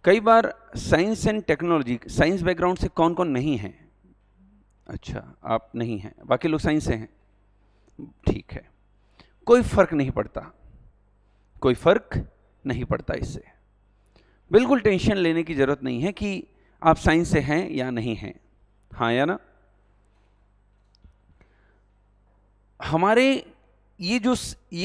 कई बार science and technology, science background से कौन कौन नहीं है? अच्छा, आप नहीं हैं, बाकी लोग साइंस से हैं, ठीक है, कोई फर्क नहीं पड़ता, कोई फर्क नहीं पड़ता इससे। बिल्कुल टेंशन लेने की जरूरत नहीं है कि आप साइंस से हैं या नहीं हैं, हाँ या ना। हमारे ये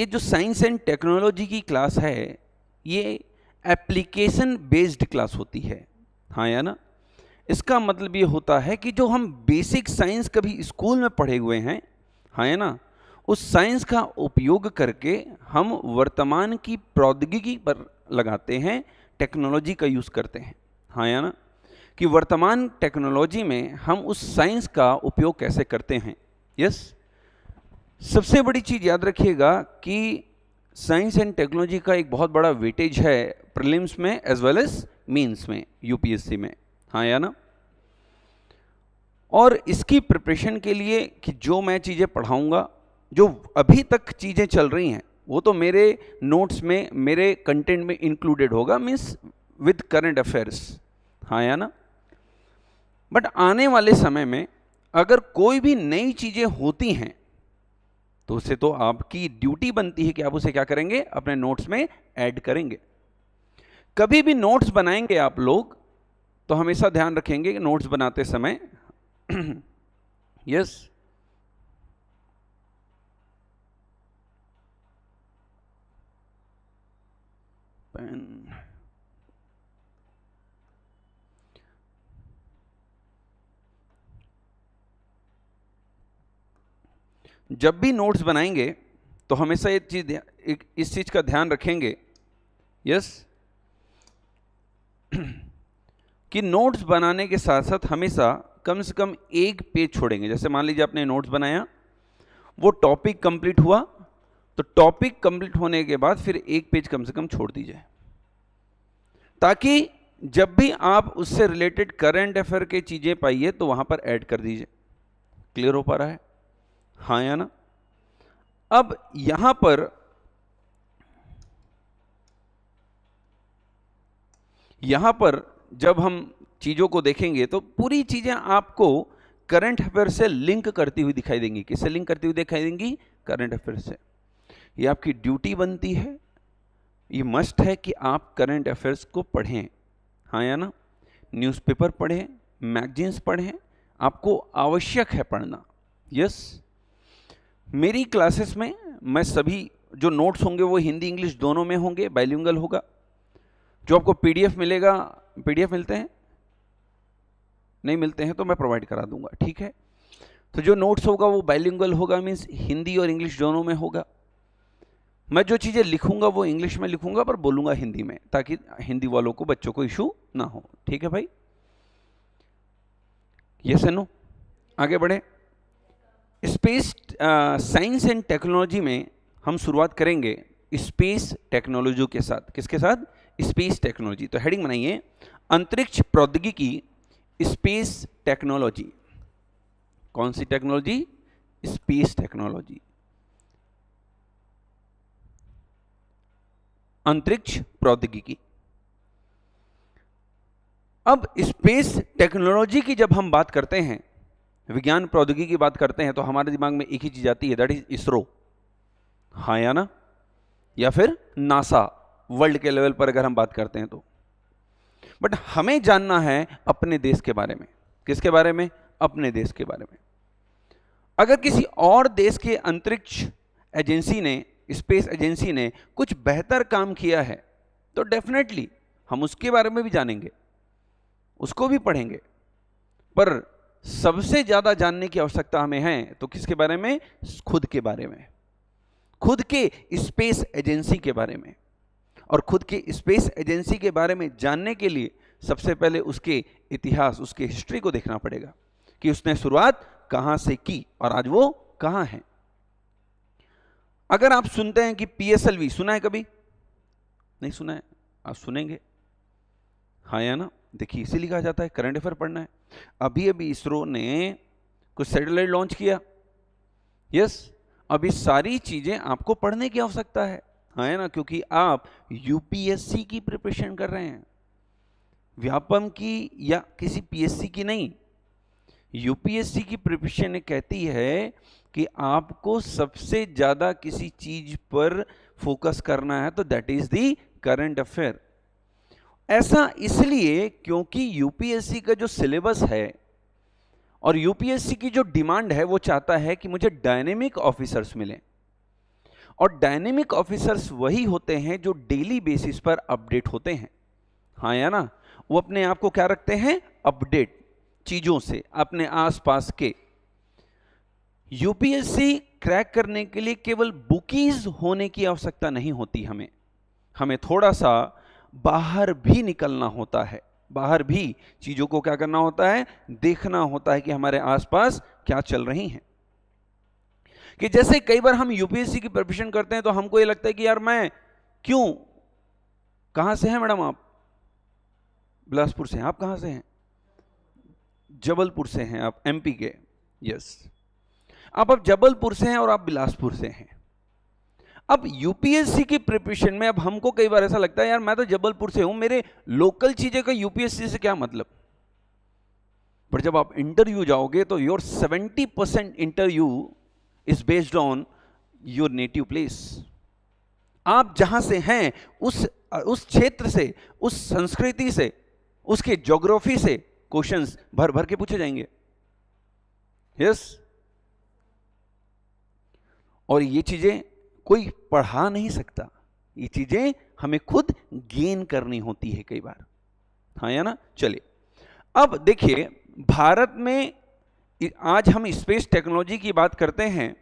जो साइंस एंड टेक्नोलॉजी की क्लास है, ये एप्लीकेशन बेस्ड क्लास होती है, हाँ या ना। इसका मतलब ये होता है कि जो हम बेसिक साइंस कभी स्कूल में पढ़े हुए हैं, हाँ या ना, उस साइंस का उपयोग करके हम वर्तमान की प्रौद्योगिकी पर लगाते हैं, टेक्नोलॉजी का यूज़ करते हैं, हाँ या ना, कि वर्तमान टेक्नोलॉजी में हम उस साइंस का उपयोग कैसे करते हैं। यस, सबसे बड़ी चीज़ याद रखिएगा कि साइंस एंड टेक्नोलॉजी का एक बहुत बड़ा वेटेज है प्रीलिम्स में एज वेल एज मेंस में, यूपीएससी में, हाँ या ना। और इसकी प्रिपरेशन के लिए कि जो मैं चीज़ें पढ़ाऊँगा, जो अभी तक चीज़ें चल रही हैं, वो तो मेरे नोट्स में, मेरे कंटेंट में इंक्लूडेड होगा, मीन्स विद करंट अफेयर्स, हाँ या ना। बट आने वाले समय में अगर कोई भी नई चीज़ें होती हैं तो उसे तो आपकी ड्यूटी बनती है कि आप उसे क्या करेंगे, अपने नोट्स में ऐड करेंगे। कभी भी नोट्स बनाएंगे आप लोग तो हमेशा ध्यान रखेंगे कि नोट्स बनाते समय यस, पेन, जब भी नोट्स बनाएंगे तो हमेशा इस चीज का ध्यान रखेंगे, यस, कि नोट्स बनाने के साथ साथ हमेशा कम से कम एक पेज छोड़ेंगे। जैसे मान लीजिए आपने नोट्स बनाया, वो टॉपिक कंप्लीट हुआ, तो टॉपिक कंप्लीट होने के बाद फिर एक पेज कम से कम छोड़ दीजिए, ताकि जब भी आप उससे रिलेटेड करंट अफेयर के चीजें पाइए तो वहां पर ऐड कर दीजिए। क्लियर हो पा रहा है, हाँ या ना। अब यहां पर जब हम चीजों को देखेंगे तो पूरी चीजें आपको करंट अफेयर से लिंक करती हुई दिखाई देंगी। किससे लिंक करती हुई दिखाई देंगी? करंट अफेयर से। ये आपकी ड्यूटी बनती है, ये मस्ट है कि आप करंट अफेयर्स को पढ़ें, हाँ या ना। न्यूज़पेपर पढ़ें, मैगजीन्स पढ़ें, आपको आवश्यक है पढ़ना। यस, मेरी क्लासेस में मैं सभी जो नोट्स होंगे वो हिंदी इंग्लिश दोनों में होंगे, बाइलिंगुअल होगा। जो आपको पीडीएफ मिलेगा, पीडीएफ मिलते हैं, नहीं मिलते हैं तो मैं प्रोवाइड करा दूंगा, ठीक है। तो जो नोट्स होगा वो बाइलिंगुअल होगा, मीन्स हिंदी और इंग्लिश दोनों में होगा। मैं जो चीज़ें लिखूंगा वो इंग्लिश में लिखूंगा पर बोलूंगा हिंदी में, ताकि हिंदी वालों को, बच्चों को इशू ना हो, ठीक है भाई। यस एंड नो, आगे बढ़े। स्पेस साइंस एंड टेक्नोलॉजी में हम शुरुआत करेंगे स्पेस टेक्नोलॉजी के साथ। किसके साथ? Space technology. तो हेडिंग बनाइए, अंतरिक्ष प्रौद्योगिकी, स्पेस टेक्नोलॉजी। कौन सी टेक्नोलॉजी? स्पेस टेक्नोलॉजी, अंतरिक्ष प्रौद्योगिकी। अब स्पेस टेक्नोलॉजी की जब हम बात करते हैं, विज्ञान प्रौद्योगिकी की बात करते हैं, तो हमारे दिमाग में एक ही चीज आती है, दैट इज इसरो, हाँ या ना, या फिर नासा, वर्ल्ड के लेवल पर अगर हम बात करते हैं तो। बट हमें जानना है अपने देश के बारे में। किसके बारे में? अपने देश के बारे में। अगर किसी और देश के अंतरिक्ष एजेंसी ने, स्पेस एजेंसी ने कुछ बेहतर काम किया है तो डेफिनेटली हम उसके बारे में भी जानेंगे, उसको भी पढ़ेंगे। पर सबसे ज्यादा जानने की आवश्यकता हमें है तो किसके बारे में? खुद के बारे में, खुद के स्पेस एजेंसी के बारे में। और खुद के स्पेस एजेंसी के बारे में जानने के लिए सबसे पहले उसके इतिहास, उसके हिस्ट्री को देखना पड़ेगा कि उसने शुरुआत कहां से की और आज वो कहां है। अगर आप सुनते हैं कि पीएसएलवी, सुना है कभी? नहीं सुना है? आप सुनेंगे, हाँ या ना। देखिए, इसीलिए कहा जाता है करंट अफेयर पढ़ना है। अभी अभी इसरो ने कुछ सैटेलाइट लॉन्च किया, यस। अभी सारी चीजें आपको पढ़ने की आवश्यकता है, हाँ ना, क्योंकि आप यूपीएससी की प्रिपरेशन कर रहे हैं। व्यापम की या किसी पीएससी की नहीं, यूपीएससी की प्रिपरेशन कहती है कि आपको सबसे ज्यादा किसी चीज पर फोकस करना है तो that is the current affair. ऐसा इसलिए क्योंकि यूपीएससी का जो सिलेबस है और यूपीएससी की जो डिमांड है वो चाहता है कि मुझे डायनेमिक ऑफिसर्स मिलें, और डायनेमिक ऑफिसर्स वही होते हैं जो डेली बेसिस पर अपडेट होते हैं। हाँ या ना? वो अपने आप को क्या रखते हैं? अपडेट चीजों से, अपने आसपास के। यूपीएससी क्रैक करने के लिए केवल बुकीज होने की आवश्यकता नहीं होती, हमें थोड़ा सा बाहर भी निकलना होता है, बाहर भी चीजों को क्या करना होता है? देखना होता है कि हमारे आसपास क्या चल रही हैं। कि जैसे कई बार हम यूपीएससी की प्रिपरेशन करते हैं तो हमको ये लगता है कि यार मैं क्यों, कहां से हैं मैडम आप? बिलासपुर से हैं। आप कहां से हैं? जबलपुर से हैं आप, एमपी के। यस, अब जबलपुर से हैं और आप बिलासपुर से हैं। अब यूपीएससी की प्रिपरेशन में अब हमको कई बार ऐसा लगता है यार मैं तो जबलपुर से हूं, मेरे लोकल चीजें का यूपीएससी से क्या मतलब। पर जब आप इंटरव्यू जाओगे तो your 70% interview is based on your native place. आप जहां से हैं उस क्षेत्र से, उस संस्कृति से, उसके ज्योग्राफी से क्वेश्चंस भर भर के पूछे जाएंगे। यस, और ये चीजें कोई पढ़ा नहीं सकता, ये चीजें हमें खुद गेन करनी होती है कई बार। हाँ या ना? चलिए अब देखिए, भारत में आज हम स्पेस टेक्नोलॉजी की बात करते हैं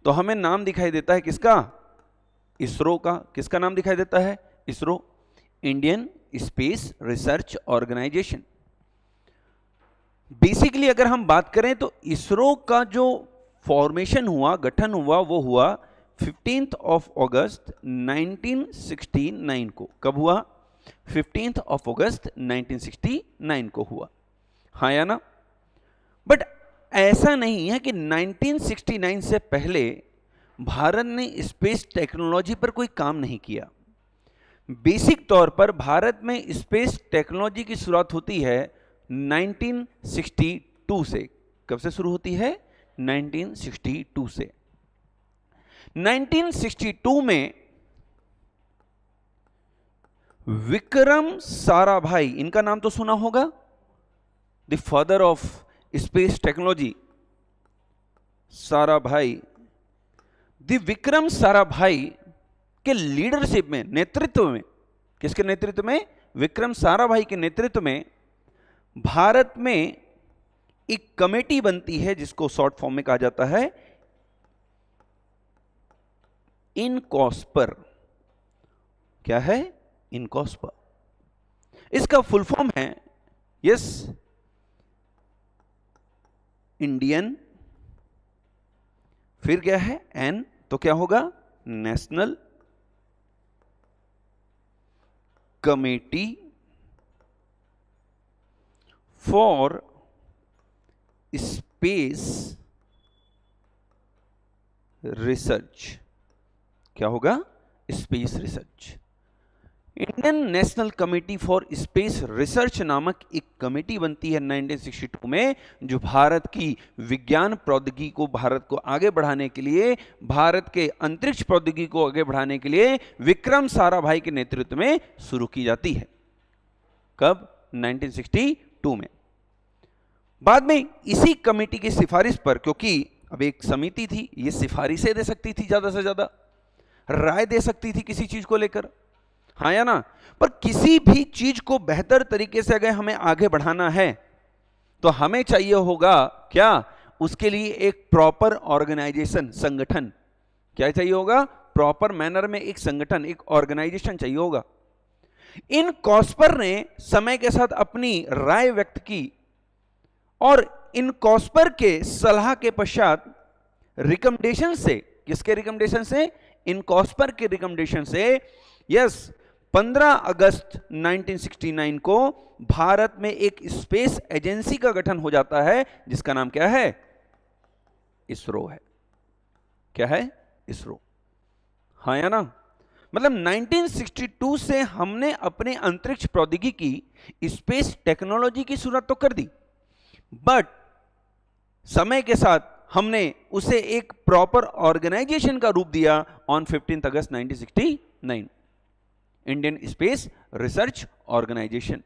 तो हमें नाम दिखाई देता है किसका? इसरो का। किसका नाम दिखाई देता है? ISRO, Indian space research organisation. Basically अगर हम बात करें तो इसरो का जो फॉर्मेशन हुआ, गठन हुआ, वो हुआ 15th of August 1969 को। कब हुआ? 15th of August 1969 को हुआ। हाँ या ना? बट ऐसा नहीं है कि 1969 से पहले भारत ने स्पेस टेक्नोलॉजी पर कोई काम नहीं किया। बेसिक तौर पर भारत में स्पेस टेक्नोलॉजी की शुरुआत होती है 1962 से। कब से शुरू होती है? 1962 से। 1962 में विक्रम साराभाई, इनका नाम तो सुना होगा, the father of space technology, Sarabhai. The Vikram Sarabhai के लीडरशिप में, नेतृत्व में, किसके नेतृत्व में? विक्रम साराभाई के नेतृत्व में भारत में एक कमेटी बनती है जिसको शॉर्ट फॉर्म में कहा जाता है इनकॉस्पर। क्या है? इनकॉस्पर। इसका फुल फॉर्म है, यस, इंडियन, फिर क्या है? एन, तो क्या होगा? National committee for space research. क्या होगा? Space research. Indian national committee for space research नामक एक कमेटी बनती है 1962 में, जो भारत की विज्ञान प्रौद्योगिकी को, भारत को आगे बढ़ाने के लिए, भारत के अंतरिक्ष प्रौद्योगिकी को आगे बढ़ाने के लिए विक्रम साराभाई के नेतृत्व में शुरू की जाती है। कब? 1962 में। बाद में इसी कमेटी की सिफारिश पर, क्योंकि अब एक समिति थी, ये सिफारिशें दे सकती थी, ज्यादा से ज्यादा राय दे सकती थी किसी चीज को लेकर, हाँ या ना? पर किसी भी चीज को बेहतर तरीके से अगर हमें आगे बढ़ाना है तो हमें चाहिए होगा क्या? उसके लिए एक प्रॉपर ऑर्गेनाइजेशन, संगठन। क्या चाहिए होगा? प्रॉपर मैनर में एक संगठन, एक ऑर्गेनाइजेशन चाहिए होगा। इन कॉस्पर ने समय के साथ अपनी राय व्यक्त की और इन कॉस्पर के सलाह के पश्चात रिकमेंडेशन से, किसके रिकमेंडेशन से? इन कॉस्पर के रिकमेंडेशन से, यस, 15 अगस्त 1969 को भारत में एक स्पेस एजेंसी का गठन हो जाता है जिसका नाम क्या है? इसरो है। क्या है? इसरो। हाँ या ना? मतलब 1962 से हमने अपने अंतरिक्ष प्रौद्योगिकी स्पेस टेक्नोलॉजी की शुरुआत तो कर दी, बट समय के साथ हमने उसे एक प्रॉपर ऑर्गेनाइजेशन का रूप दिया ऑन 15 अगस्त 1969, इंडियन स्पेस रिसर्च ऑर्गेनाइजेशन।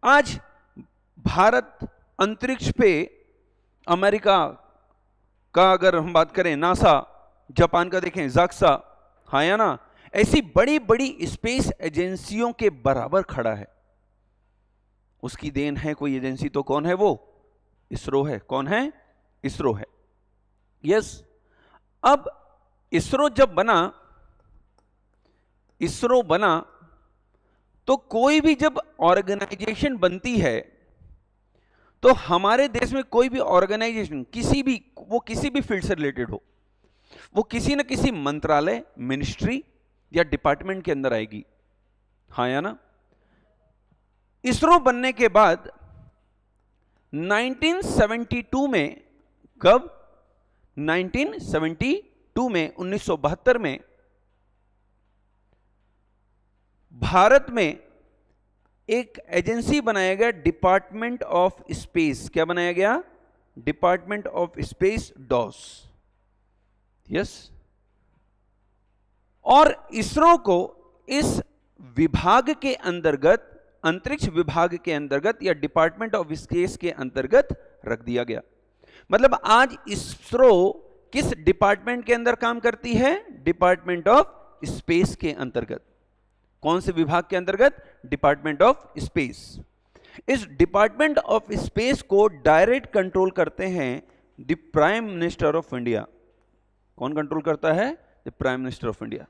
आज भारत अंतरिक्ष पे अमेरिका का अगर हम बात करें नासा, जापान का देखें जाक्सा, हाँ या ना, ऐसी बड़ी बड़ी स्पेस एजेंसियों के बराबर खड़ा है। उसकी देन है कोई एजेंसी तो कौन है वो? इसरो है। कौन है? इसरो है। यस। अब इसरो जब बना, इसरो बना तो कोई भी जब ऑर्गेनाइजेशन बनती है तो हमारे देश में कोई भी ऑर्गेनाइजेशन किसी भी फील्ड से रिलेटेड हो, वो किसी न किसी मंत्रालय, मिनिस्ट्री या डिपार्टमेंट के अंदर आएगी, हाँ या ना। इसरो बनने के बाद 1972 में, कब? 1972 में, 1972 में भारत में एक एजेंसी बनाया गया, डिपार्टमेंट ऑफ स्पेस। क्या बनाया गया? Department of space, DOS. Yes. और इसरो को इस विभाग के अंतर्गत, अंतरिक्ष विभाग के अंतर्गत या डिपार्टमेंट ऑफ स्पेस के अंतर्गत रख दिया गया। मतलब आज इसरो किस डिपार्टमेंट के अंदर काम करती है? डिपार्टमेंट ऑफ स्पेस के अंतर्गत। कौन से विभाग के अंतर्गत? Department of space. इस डिपार्टमेंट ऑफ स्पेस को डायरेक्ट कंट्रोल करते हैं the prime minister of India. कौन कंट्रोल करता है? The prime minister of India.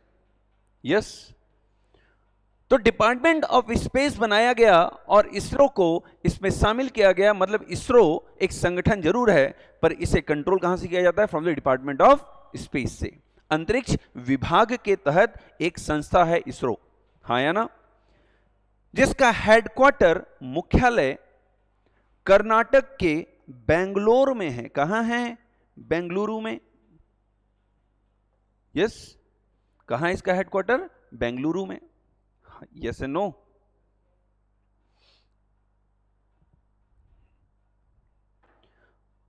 Yes. तो डिपार्टमेंट ऑफ स्पेस बनाया गया और इसरो को इसमें शामिल किया गया। मतलब इसरो एक संगठन जरूर है, पर इसे कंट्रोल कहां से किया जाता है? From the department of space से। अंतरिक्ष विभाग के तहत एक संस्था है इसरो, हाँ या ना, जिसका हेडक्वार्टर, मुख्यालय कर्नाटक के बेंगलोर में है। कहां है? बेंगलुरु में। यस। कहां है इसका हेडक्वार्टर? बेंगलुरु में। Yes and no?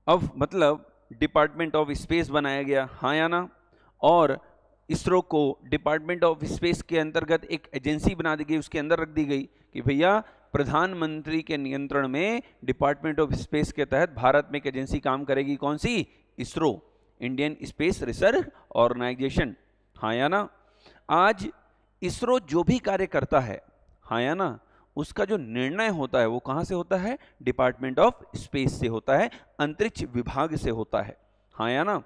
अब मतलब डिपार्टमेंट ऑफ स्पेस बनाया गया, हाँ या ना, और इसरो को डिपार्टमेंट ऑफ स्पेस के अंतर्गत एक एजेंसी बना दी गई, उसके अंदर रख दी गई कि भैया प्रधानमंत्री के नियंत्रण में डिपार्टमेंट ऑफ स्पेस के तहत भारत में एक एजेंसी काम करेगी। कौन सी? ISRO, Indian space research organisation, हाँ या ना। आज इसरो जो भी कार्य करता है, हाँ या ना, उसका जो निर्णय होता है वो कहां से होता है? डिपार्टमेंट ऑफ स्पेस से होता है, अंतरिक्ष विभाग से होता है, हाँ या ना।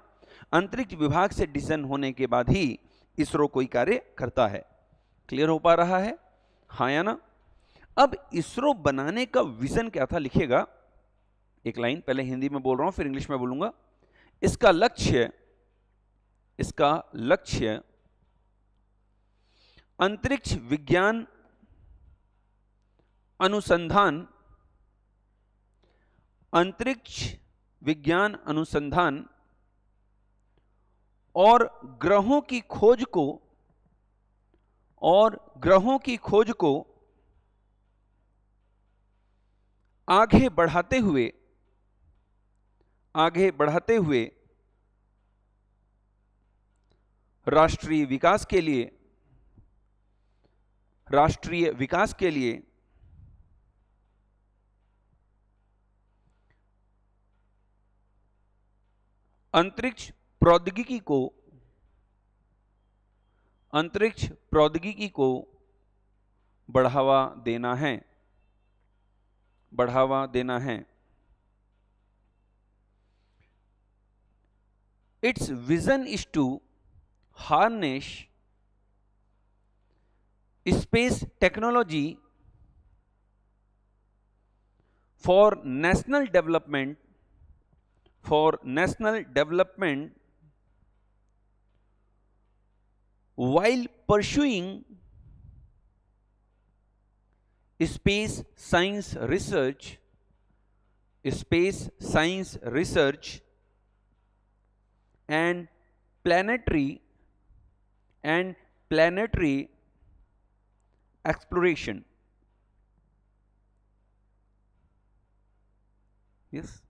अंतरिक्ष विभाग से डिसीजन होने के बाद ही इसरो कोई कार्य करता है। क्लियर हो पा रहा है, हाँ या ना? अब इसरो बनाने का विजन क्या था? लिखिएगा एक लाइन, पहले हिंदी में बोल रहा हूं फिर इंग्लिश में बोलूंगा। इसका लक्ष्य अंतरिक्ष विज्ञान अनुसंधान, अंतरिक्ष विज्ञान अनुसंधान और ग्रहों की खोज को आगे बढ़ाते हुए राष्ट्रीय विकास के लिए अंतरिक्ष प्रौद्योगिकी को बढ़ावा देना है। Its vision is to harness space technology for national development while pursuing space science research and planetary exploration. Yes,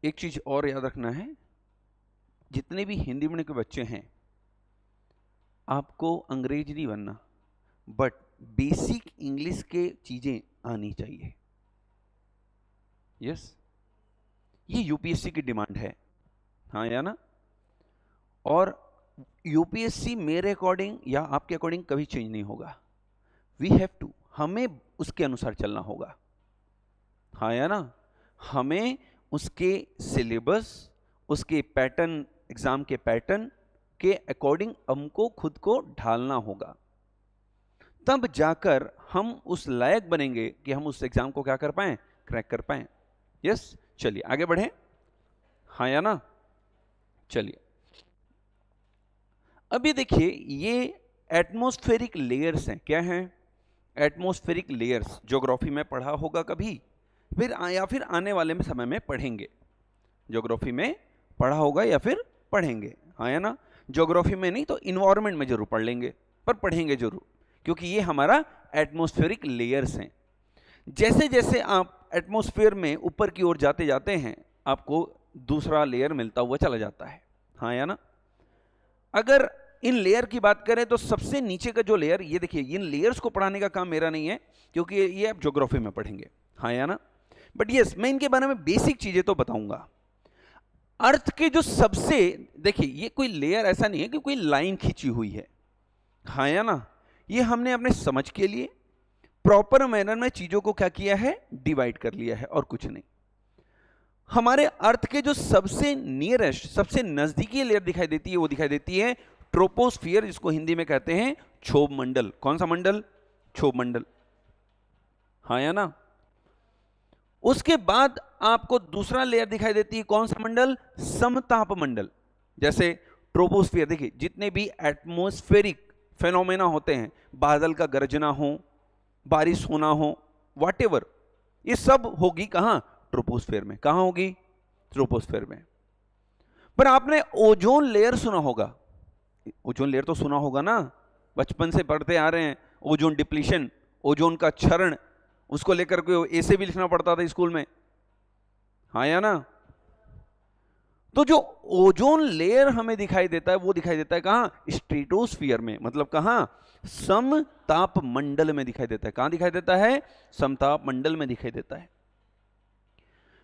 एक चीज और याद रखना है, जितने भी हिंदी मीडियम के बच्चे हैं, आपको अंग्रेज नहीं बनना, बट बेसिक इंग्लिश के चीजें आनी चाहिए। यस, ये यूपीएससी की डिमांड है, हाँ या ना। और यूपीएससी मेरे अकॉर्डिंग या आपके अकॉर्डिंग कभी चेंज नहीं होगा। वी हैव टू, हमें उसके अनुसार चलना होगा, हाँ या ना। हमें उसके सिलेबस, उसके पैटर्न, एग्जाम के पैटर्न के अकॉर्डिंग हमको खुद को ढालना होगा, तब जाकर हम उस लायक बनेंगे कि हम उस एग्जाम को क्या कर पाएं, क्रैक कर पाएं। यस, चलिए आगे बढ़ें, हाँ या ना। चलिए अभी देखिए, ये एटमॉस्फेरिक लेयर्स हैं। क्या हैं? Atmospheric layers. ज्योग्राफी में पढ़ा होगा कभी, फिर या फिर आने वाले में समय में पढ़ेंगे। ज्योग्राफी में पढ़ा होगा या फिर पढ़ेंगे, हाँ या ना। ज्योग्राफी में नहीं तो इन्वायरमेंट में जरूर पढ़ लेंगे, पर पढ़ेंगे जरूर, क्योंकि ये हमारा एटमॉस्फेरिक लेयर्स हैं। जैसे जैसे आप एटमॉस्फेयर में ऊपर की ओर जाते जाते हैं, आपको दूसरा लेयर मिलता हुआ चला जाता है, हाँ या ना। अगर इन लेयर की बात करें तो सबसे नीचे का जो लेयर, ये देखिए, इन लेयर्स को पढ़ाने का काम मेरा नहीं है, क्योंकि ये आप ज्योग्राफी में पढ़ेंगे, हाँ या ना। बट यस, मैं इनके बारे में बेसिक चीजें तो बताऊंगा। अर्थ के जो सबसे, देखिए ये कोई लेयर ऐसा नहीं है कि कोई लाइन खींची हुई है, हाँ या ना। ये हमने अपने समझ के लिए प्रॉपर मैनर में चीजों को क्या किया है, डिवाइड कर लिया है, और कुछ नहीं। हमारे अर्थ के जो सबसे नियरेस्ट, सबसे नजदीकी लेयर दिखाई देती है, वो दिखाई देती है ट्रोपोस्फियर, जिसको हिंदी में कहते हैं क्षोभ मंडल। कौन सा मंडल? क्षोभ मंडल, हाँ या ना। उसके बाद आपको दूसरा लेयर दिखाई देती है, कौन सा मंडल? समताप मंडल। जैसे ट्रोपोस्फियर, देखिए जितने भी एटमॉस्फेरिक फेनोमेना होते हैं, बादल का गरजना हो, बारिश होना हो, व्हाटएवर, ये सब होगी कहां? ट्रोपोस्फियर में। कहां होगी? ट्रोपोस्फियर में। पर आपने ओजोन लेयर सुना होगा, ओजोन लेयर तो सुना होगा ना, बचपन से पढ़ते आ रहे हैं। ओजोन डिप्लीशन, ओजोन का क्षरण, उसको लेकर के ऐसे भी लिखना पड़ता था स्कूल में, हाँ या ना। तो जो ओजोन लेयर हमें दिखाई देता है, वो दिखाई देता है कहां? स्ट्रेटोस्फियर में, मतलब कहां? समताप मंडल में दिखाई देता है। कहां दिखाई देता है? समताप मंडल में दिखाई देता है।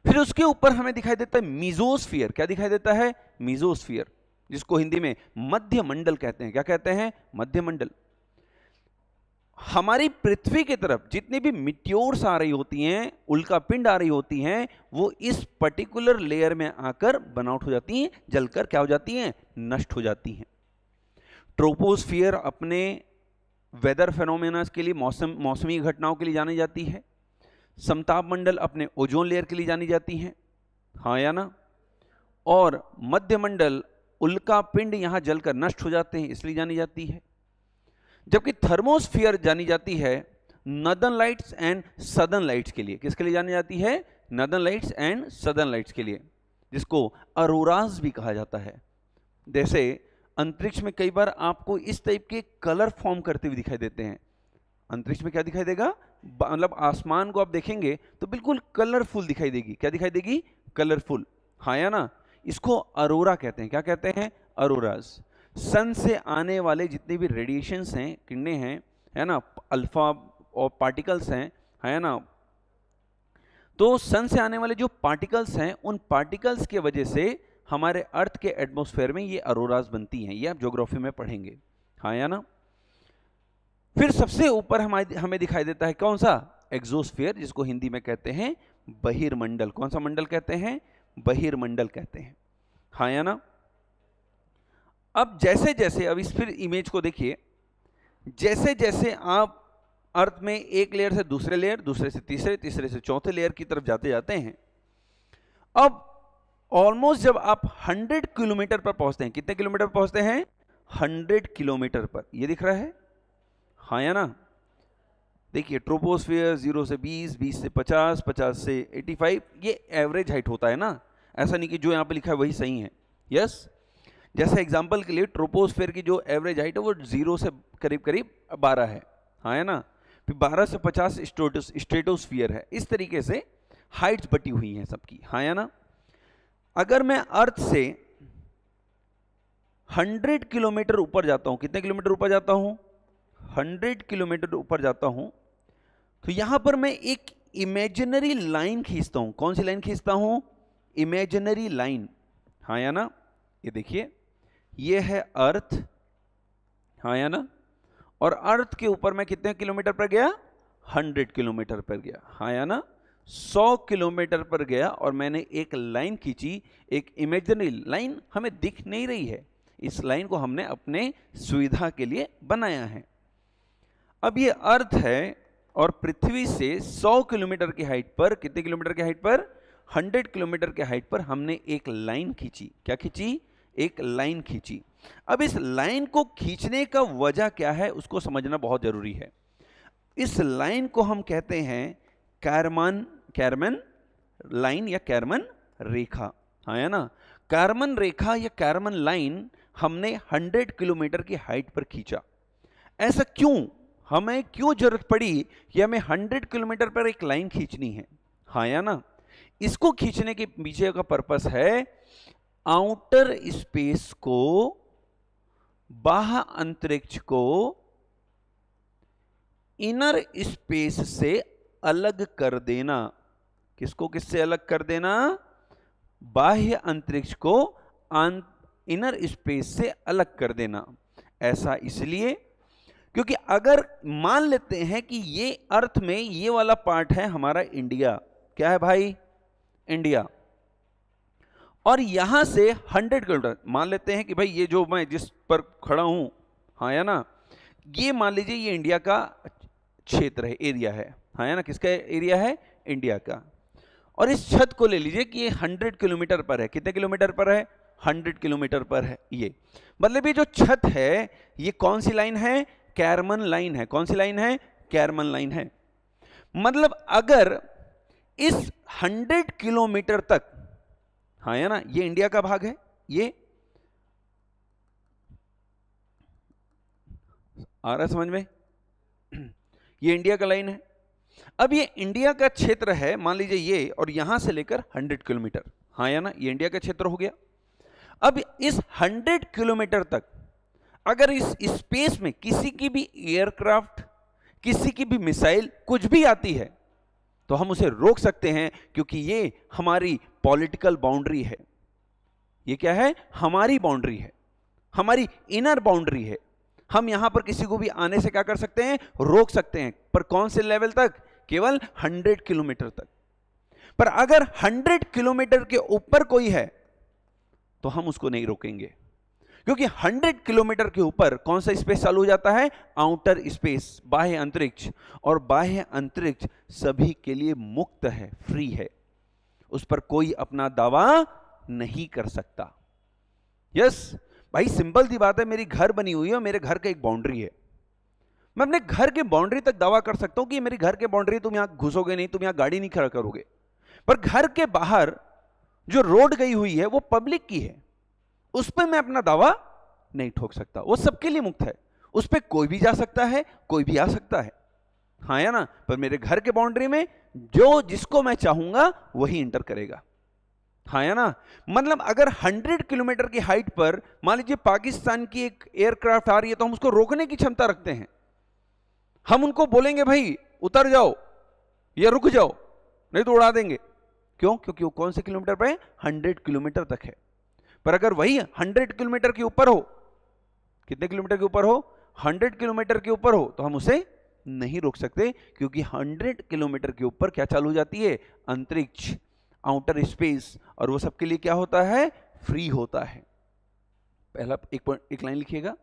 फिर उसके ऊपर हमें दिखाई देता है मीजोस्फियर। क्या दिखाई देता है? मीजोस्फियर, जिसको हिंदी में मध्य मंडल कहते हैं। क्या कहते हैं? मध्य मंडल। हमारी पृथ्वी की तरफ जितनी भी मिट्योर्स आ रही होती हैं, उल्कापिंड आ रही होती हैं, वो इस पर्टिकुलर लेयर में आकर बनाउट हो जाती हैं, जलकर क्या हो जाती हैं? नष्ट हो जाती हैं। ट्रोपोस्फियर अपने वेदर फेनोमेना के लिए, मौसमी घटनाओं के लिए जानी जाती है। समताप मंडल अपने ओजोन लेयर के लिए जानी जाती है, हाँ या ना। और मध्य मंडल, उल्कापिंड यहां जलकर नष्ट हो जाते हैं, इसलिए जानी जाती है। जबकि थर्मोस्फियर जानी जाती है northern lights and southern lights के लिए। किसके लिए जानी जाती है? Northern lights and southern lights के लिए, जिसको अरोराज भी कहा जाता है। जैसे अंतरिक्ष में कई बार आपको इस टाइप के कलर फॉर्म करते हुए दिखाई देते हैं। अंतरिक्ष में क्या दिखाई देगा? मतलब आसमान को आप देखेंगे तो बिल्कुल कलरफुल दिखाई देगी। क्या दिखाई देगी? कलरफुल, हाँ या ना। इसको अरोरा कहते हैं। क्या कहते हैं? अरोराज। सन से आने वाले जितने भी रेडिएशंस हैं, किरणें हैं, है ना, अल्फा और पार्टिकल्स हैं, है ना। तो सन से आने वाले जो पार्टिकल्स हैं, उन पार्टिकल्स के वजह से हमारे अर्थ के एटमॉस्फेयर में ये अरोराज बनती हैं। ये आप ज्योग्राफी में पढ़ेंगे, हाँ या ना। फिर सबसे ऊपर हमें दिखाई देता है कौन सा? एक्सोस्फीयर, जिसको हिंदी में कहते हैं बहिर्मंडल। कौन सा मंडल कहते हैं? बहिर्मंडल कहते हैं, हाँ या ना। अब जैसे जैसे, अब इस फिर इमेज को देखिए, जैसे जैसे आप अर्थ में एक लेयर से दूसरे लेयर, दूसरे से तीसरे, तीसरे से चौथे लेयर की तरफ जाते जाते हैं, अब ऑलमोस्ट जब आप 100 किलोमीटर पर पहुंचते हैं, कितने किलोमीटर पर पहुंचते हैं? 100 किलोमीटर पर। ये दिख रहा है, हाँ या ना। देखिए ट्रोपोस्फियर 0 से 20, 20 से 50, 50 से 85, ये एवरेज हाइट होता है ना। ऐसा नहीं कि जो यहां पे लिखा है वही सही है। यस, जैसे एग्जांपल के लिए ट्रोपोस्फेयर की जो एवरेज हाइट है वो 0 से करीब करीब 12 है, हाँ है ना, फिर 12 से 50 स्ट्रेटोस्फियर है, इस तरीके से हाइट्स बटी हुई हैं सबकी, हाँ या ना। अगर मैं अर्थ से 100 किलोमीटर ऊपर जाता हूं, कितने किलोमीटर ऊपर जाता हूं, 100 किलोमीटर ऊपर जाता हूं, तो यहां पर मैं एक इमेजिनरी लाइन खींचता हूं। कौन सी लाइन खींचता हूं, इमेजिनरी लाइन, हाँ या ना। ये देखिए, ये है अर्थ, हाँ या ना, और अर्थ के ऊपर मैं कितने किलोमीटर पर गया, 100 किलोमीटर पर गया, हाँ या ना। 100 किलोमीटर पर गया और मैंने एक लाइन खींची, एक इमेजिनरी लाइन, हमें दिख नहीं रही है, इस लाइन को हमने अपने सुविधा के लिए बनाया है। अब ये अर्थ है और पृथ्वी से 100 किलोमीटर की हाइट पर, कितने किलोमीटर की हाइट पर, 100 किलोमीटर की हाइट पर हमने एक लाइन खींची। क्या खींची, एक लाइन खींची। अब इस लाइन को खींचने का वजह क्या है उसको समझना बहुत जरूरी है। इस लाइन को हम कहते हैं कैरमन लाइन या कैरमन रेखा, हाँ है ना। कैरमन रेखा या कैरमन लाइन हमने 100 किलोमीटर की हाइट पर खींचा। ऐसा क्यों, हमें क्यों जरूरत पड़ी कि हमें 100 किलोमीटर पर एक लाइन खींचनी है, हाँ या ना। इसको खींचने के पीछे का पर्पस है आउटर स्पेस को, बाह्य अंतरिक्ष को इनर स्पेस से अलग कर देना। किसको किससे अलग कर देना, बाह्य अंतरिक्ष को इनर स्पेस से अलग कर देना। ऐसा इसलिए क्योंकि अगर मान लेते हैं कि ये अर्थ में ये वाला पार्ट है हमारा इंडिया, क्या है भाई, इंडिया, और यहां से 100 किलोमीटर मान लेते हैं कि भाई ये जो मैं जिस पर खड़ा हूं, हाँ या ना, ये मान लीजिए ये इंडिया का क्षेत्र है, एरिया है, हाँ या ना, किसका एरिया है, इंडिया का। और इस छत को ले लीजिए कि ये 100 किलोमीटर पर है, कितने किलोमीटर पर है, 100 किलोमीटर पर है। ये मतलब ये जो छत है ये कौन सी लाइन है, कैरमन लाइन है। कौन सी लाइन है, कैरमन लाइन है। मतलब अगर इस 100 किलोमीटर तक, हाँ है ना, ये इंडिया का भाग है, ये आ रहा है समझ में, ये इंडिया का लाइन है। अब ये इंडिया का क्षेत्र है मान लीजिए ये, और यहां से लेकर 100 किलोमीटर, हाँ या ना, ये इंडिया का क्षेत्र हो गया। अब इस 100 किलोमीटर तक अगर इस स्पेस में किसी की भी एयरक्राफ्ट, किसी की भी मिसाइल कुछ भी आती है तो हम उसे रोक सकते हैं, क्योंकि ये हमारी पॉलिटिकल बाउंड्री है। ये क्या है, हमारी बाउंड्री है, हमारी इनर बाउंड्री है। हम यहां पर किसी को भी आने से क्या कर सकते हैं, रोक सकते हैं, पर कौन से लेवल तक, केवल 100 किलोमीटर तक। पर अगर 100 किलोमीटर के ऊपर कोई है तो हम उसको नहीं रोकेंगे, क्योंकि 100 किलोमीटर के ऊपर कौन सा स्पेस चालू हो जाता है, आउटर स्पेस, बाह्य अंतरिक्ष। और बाह्य अंतरिक्ष सभी के लिए मुक्त है, फ्री है, उस पर कोई अपना दावा नहीं कर सकता। यस भाई, सिंपल सी बात है, मेरी घर बनी हुई है और मेरे घर का एक बाउंड्री है, मैं अपने घर के बाउंड्री तक दावा कर सकता हूं कि मेरी घर के बाउंड्री, तुम यहां घुसोगे नहीं, तुम यहां गाड़ी नहीं खड़ा करोगे। पर घर के बाहर जो रोड गई हुई है वो पब्लिक की है, उस पर मैं अपना दावा नहीं ठोक सकता, वो सबके लिए मुक्त है, उस पर कोई भी जा सकता है, कोई भी आ सकता है, हाँ या ना। पर मेरे घर के बाउंड्री में जो जिसको मैं चाहूंगा वही इंटर करेगा, हाँ या ना। मतलब अगर 100 किलोमीटर की हाइट पर मान लीजिए पाकिस्तान की एक एयरक्राफ्ट आ रही है तो हम उसको रोकने की क्षमता रखते हैं। हम उनको बोलेंगे भाई उतर जाओ या रुक जाओ, नहीं तो उड़ा देंगे। क्यों, क्योंकि वो कौन से किलोमीटर पर है, 100 किलोमीटर तक है। पर अगर वही 100 किलोमीटर के ऊपर हो, कितने किलोमीटर के ऊपर हो, 100 किलोमीटर के ऊपर हो, तो हम उसे नहीं रोक सकते, क्योंकि 100 किलोमीटर के ऊपर क्या चालू हो जाती है, अंतरिक्ष, आउटर स्पेस, और वो सबके लिए क्या होता है, फ्री होता है। पहला एक लाइन लिखिएगा,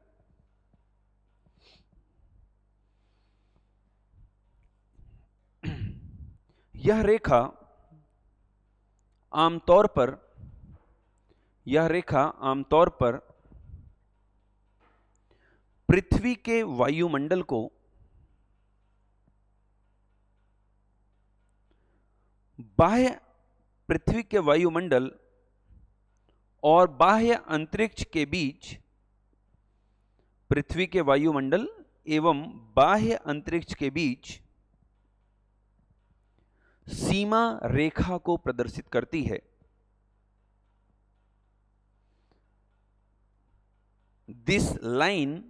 यह रेखा आमतौर पर, यह रेखा आमतौर पर पृथ्वी के वायुमंडल को बाह्य, पृथ्वी के वायुमंडल और बाह्य अंतरिक्ष के बीच, पृथ्वी के वायुमंडल एवं बाह्य अंतरिक्ष के बीच सीमा रेखा को प्रदर्शित करती है। This line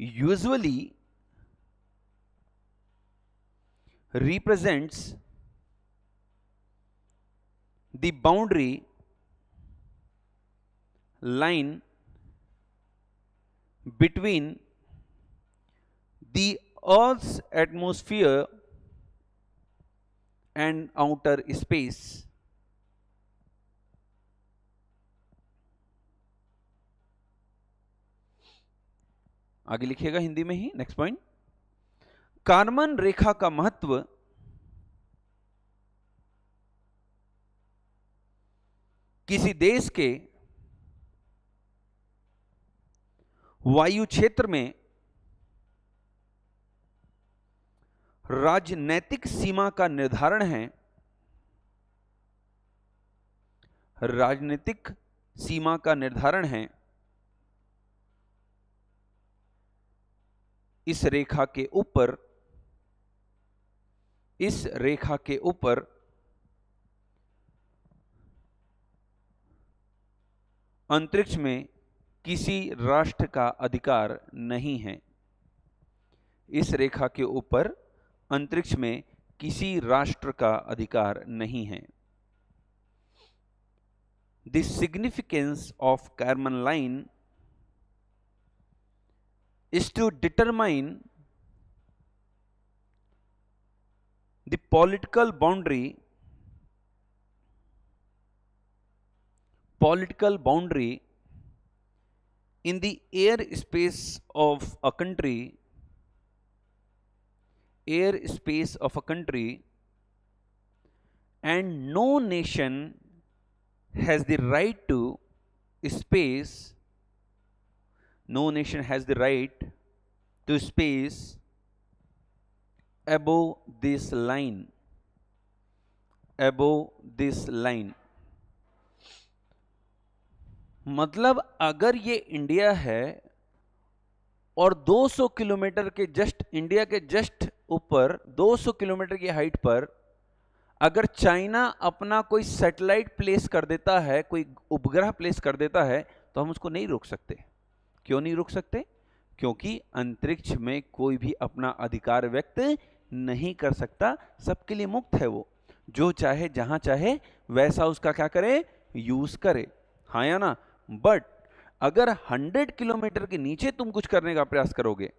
usually represents the boundary line between the Earth's atmosphere and outer space. आगे लिखिएगा हिंदी में ही। नेक्स्ट पॉइंट, कारमन रेखा का महत्व किसी देश के वायु क्षेत्र में राजनैतिक सीमा का निर्धारण है। राजनीतिक सीमा का निर्धारण है। इस रेखा के ऊपर अंतरिक्ष में किसी राष्ट्र का अधिकार नहीं है। इस रेखा के ऊपर अंतरिक्ष में किसी राष्ट्र का अधिकार नहीं है। The significance of Kármán line is to determine the political boundary in the airspace of a country, and no nation has the right to space above this line. मतलब अगर ये इंडिया है और 200 किलोमीटर के जस्ट, इंडिया के just ऊपर 200 kilometre की height पर अगर चाइना अपना कोई सैटेलाइट प्लेस कर देता है, कोई उपग्रह प्लेस कर देता है, तो हम उसको नहीं रोक सकते। क्यों नहीं रोक सकते? क्योंकि अंतरिक्ष में कोई भी अपना अधिकार व्यक्त नहीं कर सकता, सबके लिए मुक्त है। वो जो चाहे जहां चाहे वैसा उसका क्या करे, यूज करे, हाँ या ना। बट अगर 100 किलोमीटर के नीचे तुम कुछ करने का प्रयास करोगे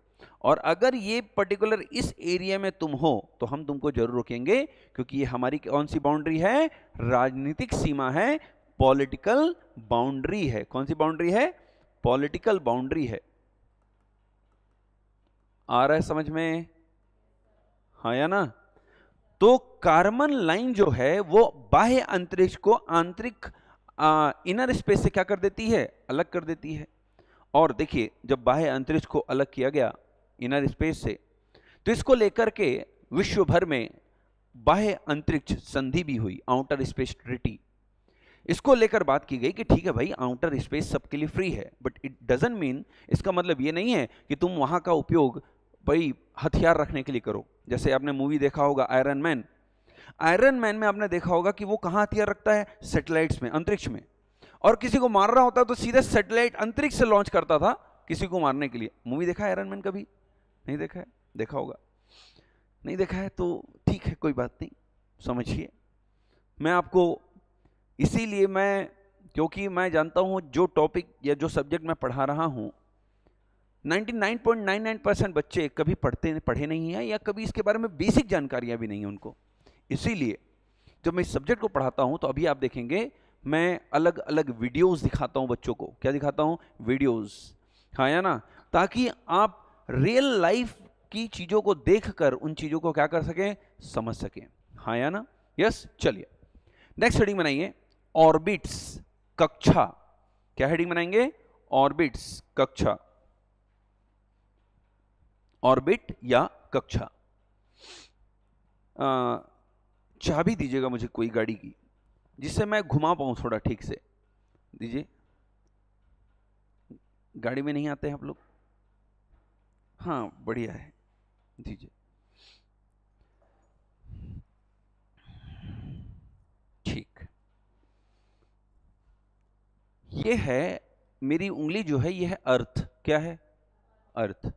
और अगर ये पर्टिकुलर इस एरिया में तुम हो, तो हम तुमको जरूर रोकेंगे, क्योंकि ये हमारी कौन सी बाउंड्री है? राजनीतिक सीमा है, पॉलिटिकल बाउंड्री है। कौन सी बाउंड्री है? पॉलिटिकल बाउंड्री है। आ रहा है समझ में, हाँ या ना। तो कारमन लाइन जो है वो बाह्य अंतरिक्ष को आंतरिक इनर स्पेस से क्या कर देती है? अलग कर देती है। और देखिए, जब बाह्य अंतरिक्ष को अलग किया गया इनर स्पेस से, तो इसको लेकर के विश्व भर में बाह्य अंतरिक्ष संधि भी हुई, आउटर स्पेस ट्रीटी। इसको लेकर बात की गई कि ठीक है भाई, आउटर स्पेस सबके लिए फ्री है, बट इट डजंट मीन, इसका मतलब ये नहीं है कि तुम वहां का उपयोग भाई हथियार रखने के लिए करो। जैसे आपने मूवी देखा होगा आयरन मैन। आयरन मैन में आपने देखा होगा कि वो कहां हथियार रखता है? सैटेलाइट्स में, अंतरिक्ष में। और किसी को मार रहा होता तो सीधे सैटेलाइट अंतरिक्ष से लॉन्च करता था किसी को मारने के लिए। मूवी देखा है आयरन मैन? कभी नहीं देखा है? देखा होगा। नहीं देखा है तो ठीक है, कोई बात नहीं, समझिए। मैं आपको इसीलिए क्योंकि मैं जानता हूं जो टॉपिक या जो सब्जेक्ट मैं पढ़ा रहा हूं, 99.99% बच्चे कभी पढ़े नहीं हैं या कभी इसके बारे में बेसिक जानकारियां भी नहीं है उनको। इसीलिए जब मैं इस सब्जेक्ट को पढ़ाता हूं तो अभी आप देखेंगे मैं अलग अलग वीडियोस दिखाता हूं बच्चों को। क्या दिखाता हूं? वीडियोस, हाँ या ना, ताकि आप रियल लाइफ की चीजों को देखकर उन चीजों को क्या कर सकें? समझ सकें, हाँ या ना। यस, चलिए नेक्स्ट हेडिंग बनाइए, ऑर्बिट्स, कक्षा। क्या हेडिंग बनाएंगे? ऑर्बिट्स, कक्षा, ऑर्बिट या कक्षा। चाबी दीजिएगा मुझे कोई गाड़ी की, जिससे मैं घुमा पाऊं थोड़ा ठीक से। दीजिए, गाड़ी में नहीं आते हैं आप लोग? हाँ बढ़िया है, दीजिए। ठीक, ये है मेरी उंगली जो है, ये है अर्थ। क्या है? अर्थ।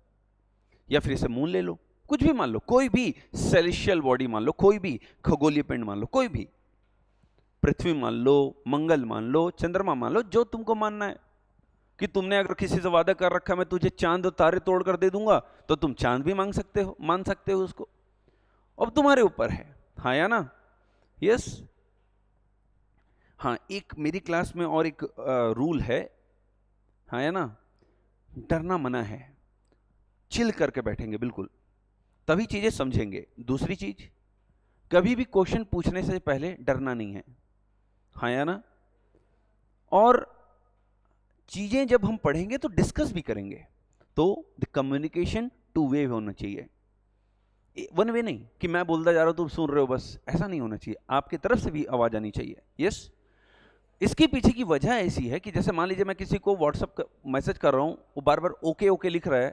या फिर इसे मून ले लो, कुछ भी मान लो, कोई भी सेलेशियल बॉडी मान लो, कोई भी खगोलीय पिंड मान लो, कोई भी, पृथ्वी मान लो, मंगल मान लो, चंद्रमा मान लो, जो तुमको मानना है। कि तुमने अगर किसी से वादा कर रखा मैं तुझे चांद और तारे तोड़ कर दे दूंगा, तो तुम चांद भी मांग सकते हो, मान सकते हो उसको। अब तुम्हारे ऊपर है, हाँ या ना? यस। हाँ, एक मेरी क्लास में और एक रूल है, हाँ या ना? डरना मना है, चिल करके बैठेंगे बिल्कुल, तभी चीजें समझेंगे। दूसरी चीज, कभी भी क्वेश्चन पूछने से पहले डरना नहीं है, हाँ या ना? और चीजें जब हम पढ़ेंगे तो डिस्कस भी करेंगे, तो द कम्युनिकेशन टू वे होना चाहिए, वन वे नहीं कि मैं बोलता जा रहा हूं तुम सुन रहे हो बस, ऐसा नहीं होना चाहिए, आपकी तरफ से भी आवाज आनी चाहिए। यस। इसके पीछे की वजह ऐसी है कि जैसे मान लीजिए मैं किसी को व्हाट्सएप मैसेज कर रहा हूं, वो बार बार ओके ओके लिख रहा है,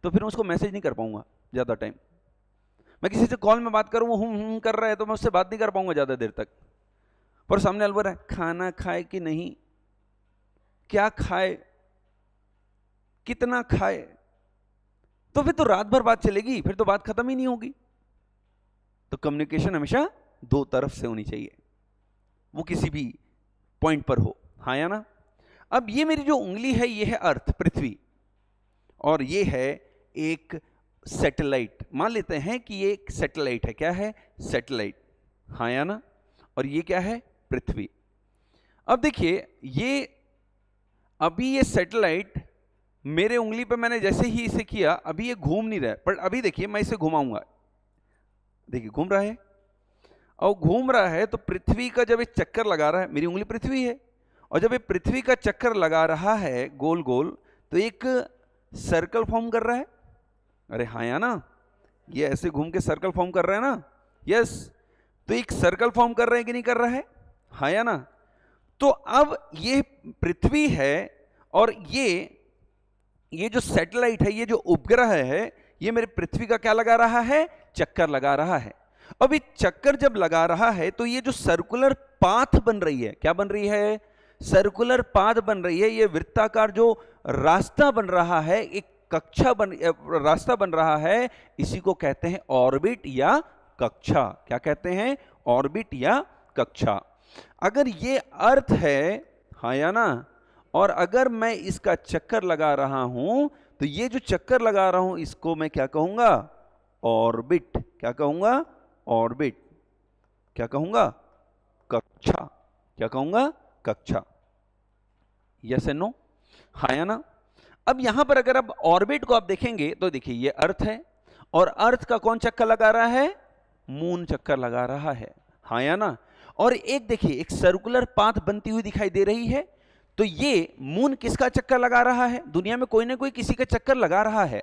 तो फिर उसको मैसेज नहीं कर पाऊंगा ज्यादा टाइम। मैं किसी से कॉल में बात करूं, वो हम कर रहा है, तो मैं उससे बात नहीं कर पाऊंगा ज्यादा देर तक। पर सामने अलवर है, खाना खाए कि नहीं, क्या खाए, कितना खाए, तो फिर तो रात भर बात चलेगी, फिर तो बात खत्म ही नहीं होगी। तो कम्युनिकेशन हमेशा दो तरफ से होनी चाहिए, वो किसी भी पॉइंट पर हो, हाँ या ना? अब ये मेरी जो उंगली है, ये है अर्थ, पृथ्वी, और ये है एक सैटेलाइट। मान लेते हैं कि ये एक सैटेलाइट है। क्या है? सैटेलाइट, हाँ या ना? और ये क्या है? पृथ्वी। अब देखिए, ये अभी ये सैटेलाइट मेरे उंगली पे मैंने जैसे ही इसे किया, अभी ये घूम नहीं रहा है, पर अभी देखिए मैं इसे घुमाऊंगा, देखिए घूम रहा है। और घूम रहा है तो पृथ्वी का जब एक चक्कर लगा रहा है, मेरी उंगली पृथ्वी है, और जब ये पृथ्वी का चक्कर लगा रहा है गोल गोल, तो एक सर्कल फॉर्म कर रहा है। अरे हाँ या ना? ये ऐसे घूम के सर्कल फॉर्म कर रहा है ना? यस। तो एक सर्कल फॉर्म कर रहा है कि नहीं कर रहा है? हाँ या ना? तो अब ये पृथ्वी है, और ये जो सैटेलाइट है, ये जो उपग्रह है, ये मेरे पृथ्वी का क्या लगा रहा है? चक्कर लगा रहा है। अब ये चक्कर जब लगा रहा है, तो ये जो सर्कुलर पाथ बन रही है, क्या बन रही है? सर्कुलर पाथ बन रही है। ये वृत्ताकार जो रास्ता बन रहा है, एक रास्ता बन रहा है, इसी को कहते हैं ऑर्बिट या कक्षा। क्या कहते हैं? ऑर्बिट या कक्षा। अगर ये अर्थ है, हाँ या ना? और अगर मैं इसका चक्कर लगा रहा हूं, तो ये जो चक्कर लगा रहा हूं, इसको मैं क्या कहूंगा? ऑर्बिट। क्या कहूंगा? ऑर्बिट। क्या कहूंगा? कक्षा। क्या कहूंगा? कक्षा। यस एंड नो, हाँ या ना? अब यहां पर अगर आप ऑर्बिट को आप देखेंगे, तो देखिए ये अर्थ है, और अर्थ का कौन चक्कर लगा रहा है? मून चक्कर लगा रहा है, हाँ या ना? और एक देखिए, एक सर्कुलर पाथ बनती हुई दिखाई दे रही है। तो ये मून किसका चक्कर लगा रहा है? दुनिया में कोई ना कोई किसी का चक्कर लगा रहा है,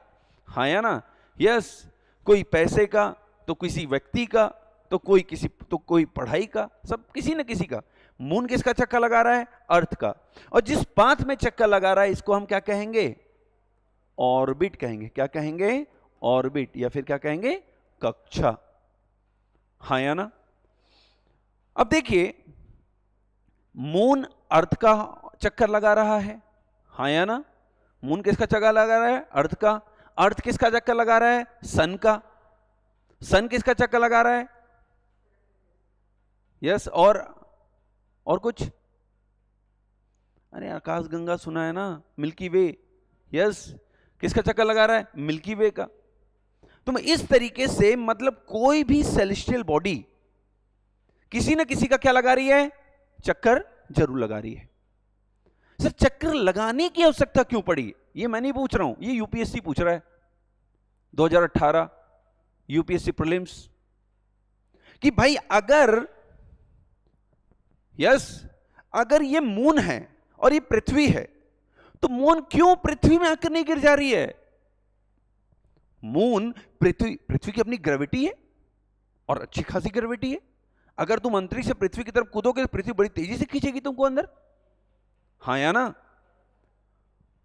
हाँ या ना? यस। कोई पैसे का, तो किसी व्यक्ति का, तो कोई पढ़ाई का, सब किसी न किसी का। मून किसका चक्कर लगा रहा है? अर्थ का। और जिस पाथ में चक्कर लगा रहा है, इसको हम क्या कहेंगे? ऑर्बिट कहेंगे। क्या कहेंगे? ऑर्बिट, या फिर क्या कहेंगे? कक्षा, हाँ या ना? अब देखिए, मून अर्थ का चक्कर लगा रहा है, हाँ या ना? मून किसका चक्कर लगा रहा है? अर्थ का। अर्थ किसका चक्कर लगा रहा है? सन का। सन किसका चक्कर लगा रहा है? यस। और कुछ? अरे आकाशगंगा सुना है ना? मिल्की वे। यस। किसका चक्कर लगा रहा है? मिल्की वे का। तो इस तरीके से, मतलब कोई भी सेलेस्टियल बॉडी किसी न किसी का क्या लगा रही है? चक्कर जरूर लगा रही है। सर चक्कर लगाने की आवश्यकता क्यों पड़ी? ये मैं नहीं पूछ रहा हूं, ये यूपीएससी पूछ रहा है, 2018 यूपीएससी प्रीलिम्स, कि भाई अगर ये मून है और ये पृथ्वी है, तो मून क्यों पृथ्वी में आकर नहीं गिर जा रही है? मून पृथ्वी की अपनी ग्रेविटी है, और अच्छी खासी ग्रेविटी है। अगर तुम अंतरिक्ष से पृथ्वी की तरफ कूदोगे, तो पृथ्वी बड़ी तेजी से खींचेगी तुमको अंदर, हाँ या ना?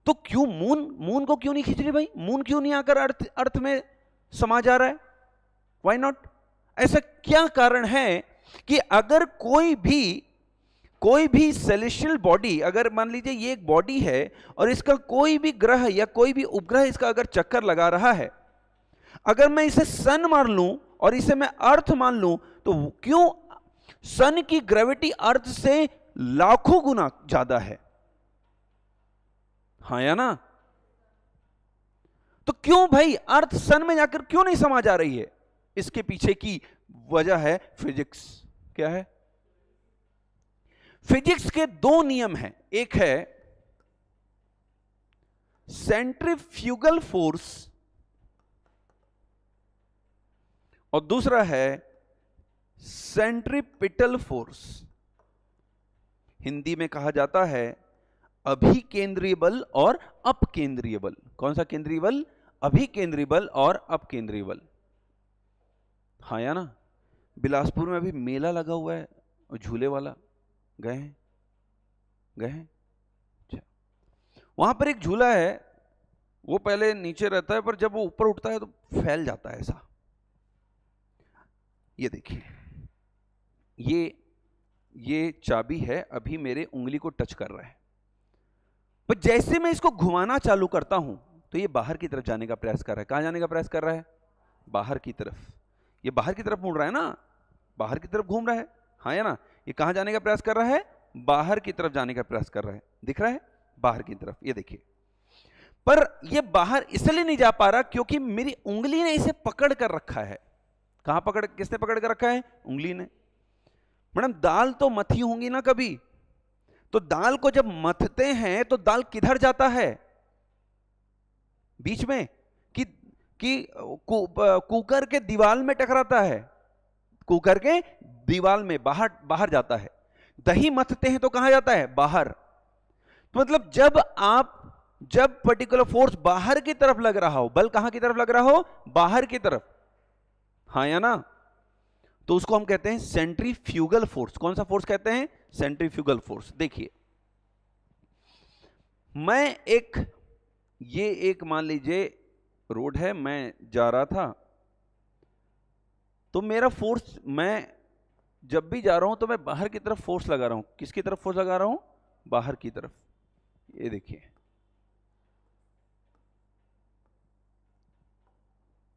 तो क्यों मून को क्यों नहीं खींच रही भाई? मून क्यों नहीं आकर अर्थ में समा जा रहा है? Why not? ऐसा क्या कारण है कि अगर कोई भी सेलेस्टियल बॉडी, अगर मान लीजिए ये एक बॉडी है और इसका कोई भी ग्रह या कोई भी उपग्रह इसका अगर चक्कर लगा रहा है, अगर मैं इसे सन मान लूं और इसे मैं अर्थ मान लूं, तो क्यों सन की ग्रेविटी अर्थ से लाखों गुना ज्यादा है? हाँ या ना? तो क्यों भाई अर्थ सन में जाकर क्यों नहीं समा जा रही है? इसके पीछे की वजह है फिजिक्स। क्या है? फिजिक्स के दो नियम हैं। एक है सेंट्रीफ्यूगल फोर्स और दूसरा है सेंट्रीपिटल फोर्स। हिंदी में कहा जाता है अभिकेंद्रीय बल और अपकेंद्रीय बल। कौन सा केंद्रीय बल? अभिकेंद्रीय बल और अपकेंद्रीय बल। हाँ या ना? बिलासपुर में अभी मेला लगा हुआ है झूले वाला, गए हैं? अच्छा, वहां पर एक झूला है, वो पहले नीचे रहता है पर जब वो ऊपर उठता है तो फैल जाता है ऐसा। ये देखिए, ये चाबी है, अभी मेरे उंगली को टच कर रहा है, पर जैसे मैं इसको घुमाना चालू करता हूं तो ये बाहर की तरफ जाने का प्रयास कर रहा है। कहां जाने का प्रयास कर रहा है? बाहर की तरफ। ये बाहर की तरफ मुड़ रहा है ना, बाहर की तरफ घूम रहा है। हाँ या ना? ये कहां जाने का प्रयास कर रहा है? बाहर की तरफ जाने का प्रयास कर रहा है। दिख रहा है? बाहर की तरफ। ये देखिए, पर ये बाहर इसलिए नहीं जा पा रहा क्योंकि मेरी उंगली ने इसे पकड़ कर रखा है। किसने पकड़ कर रखा है? उंगली ने। मैडम, दाल तो मथी होंगी ना कभी, तो दाल को जब मथते हैं तो दाल किधर जाता है? बीच में कि कुकर के दीवार में टकराता है? कुकर के दीवार में बाहर जाता है। दही मथते हैं तो कहां जाता है? बाहर। तो मतलब जब पर्टिकुलर फोर्स बाहर की तरफ लग रहा हो, बल कहां की तरफ लग रहा हो? बाहर की तरफ। हाँ या ना? तो उसको हम कहते हैं सेंट्रीफ्यूगल फोर्स। कौन सा फोर्स कहते हैं? Centrifugal force. देखिए, ये एक मान लीजिए रोड है, मैं जा रहा था, तो मेरा फोर्स, मैं जब भी जा रहा हूं तो मैं बाहर की तरफ फोर्स लगा रहा हूं। किसकी तरफ फोर्स लगा रहा हूं? बाहर की तरफ। ये देखिए,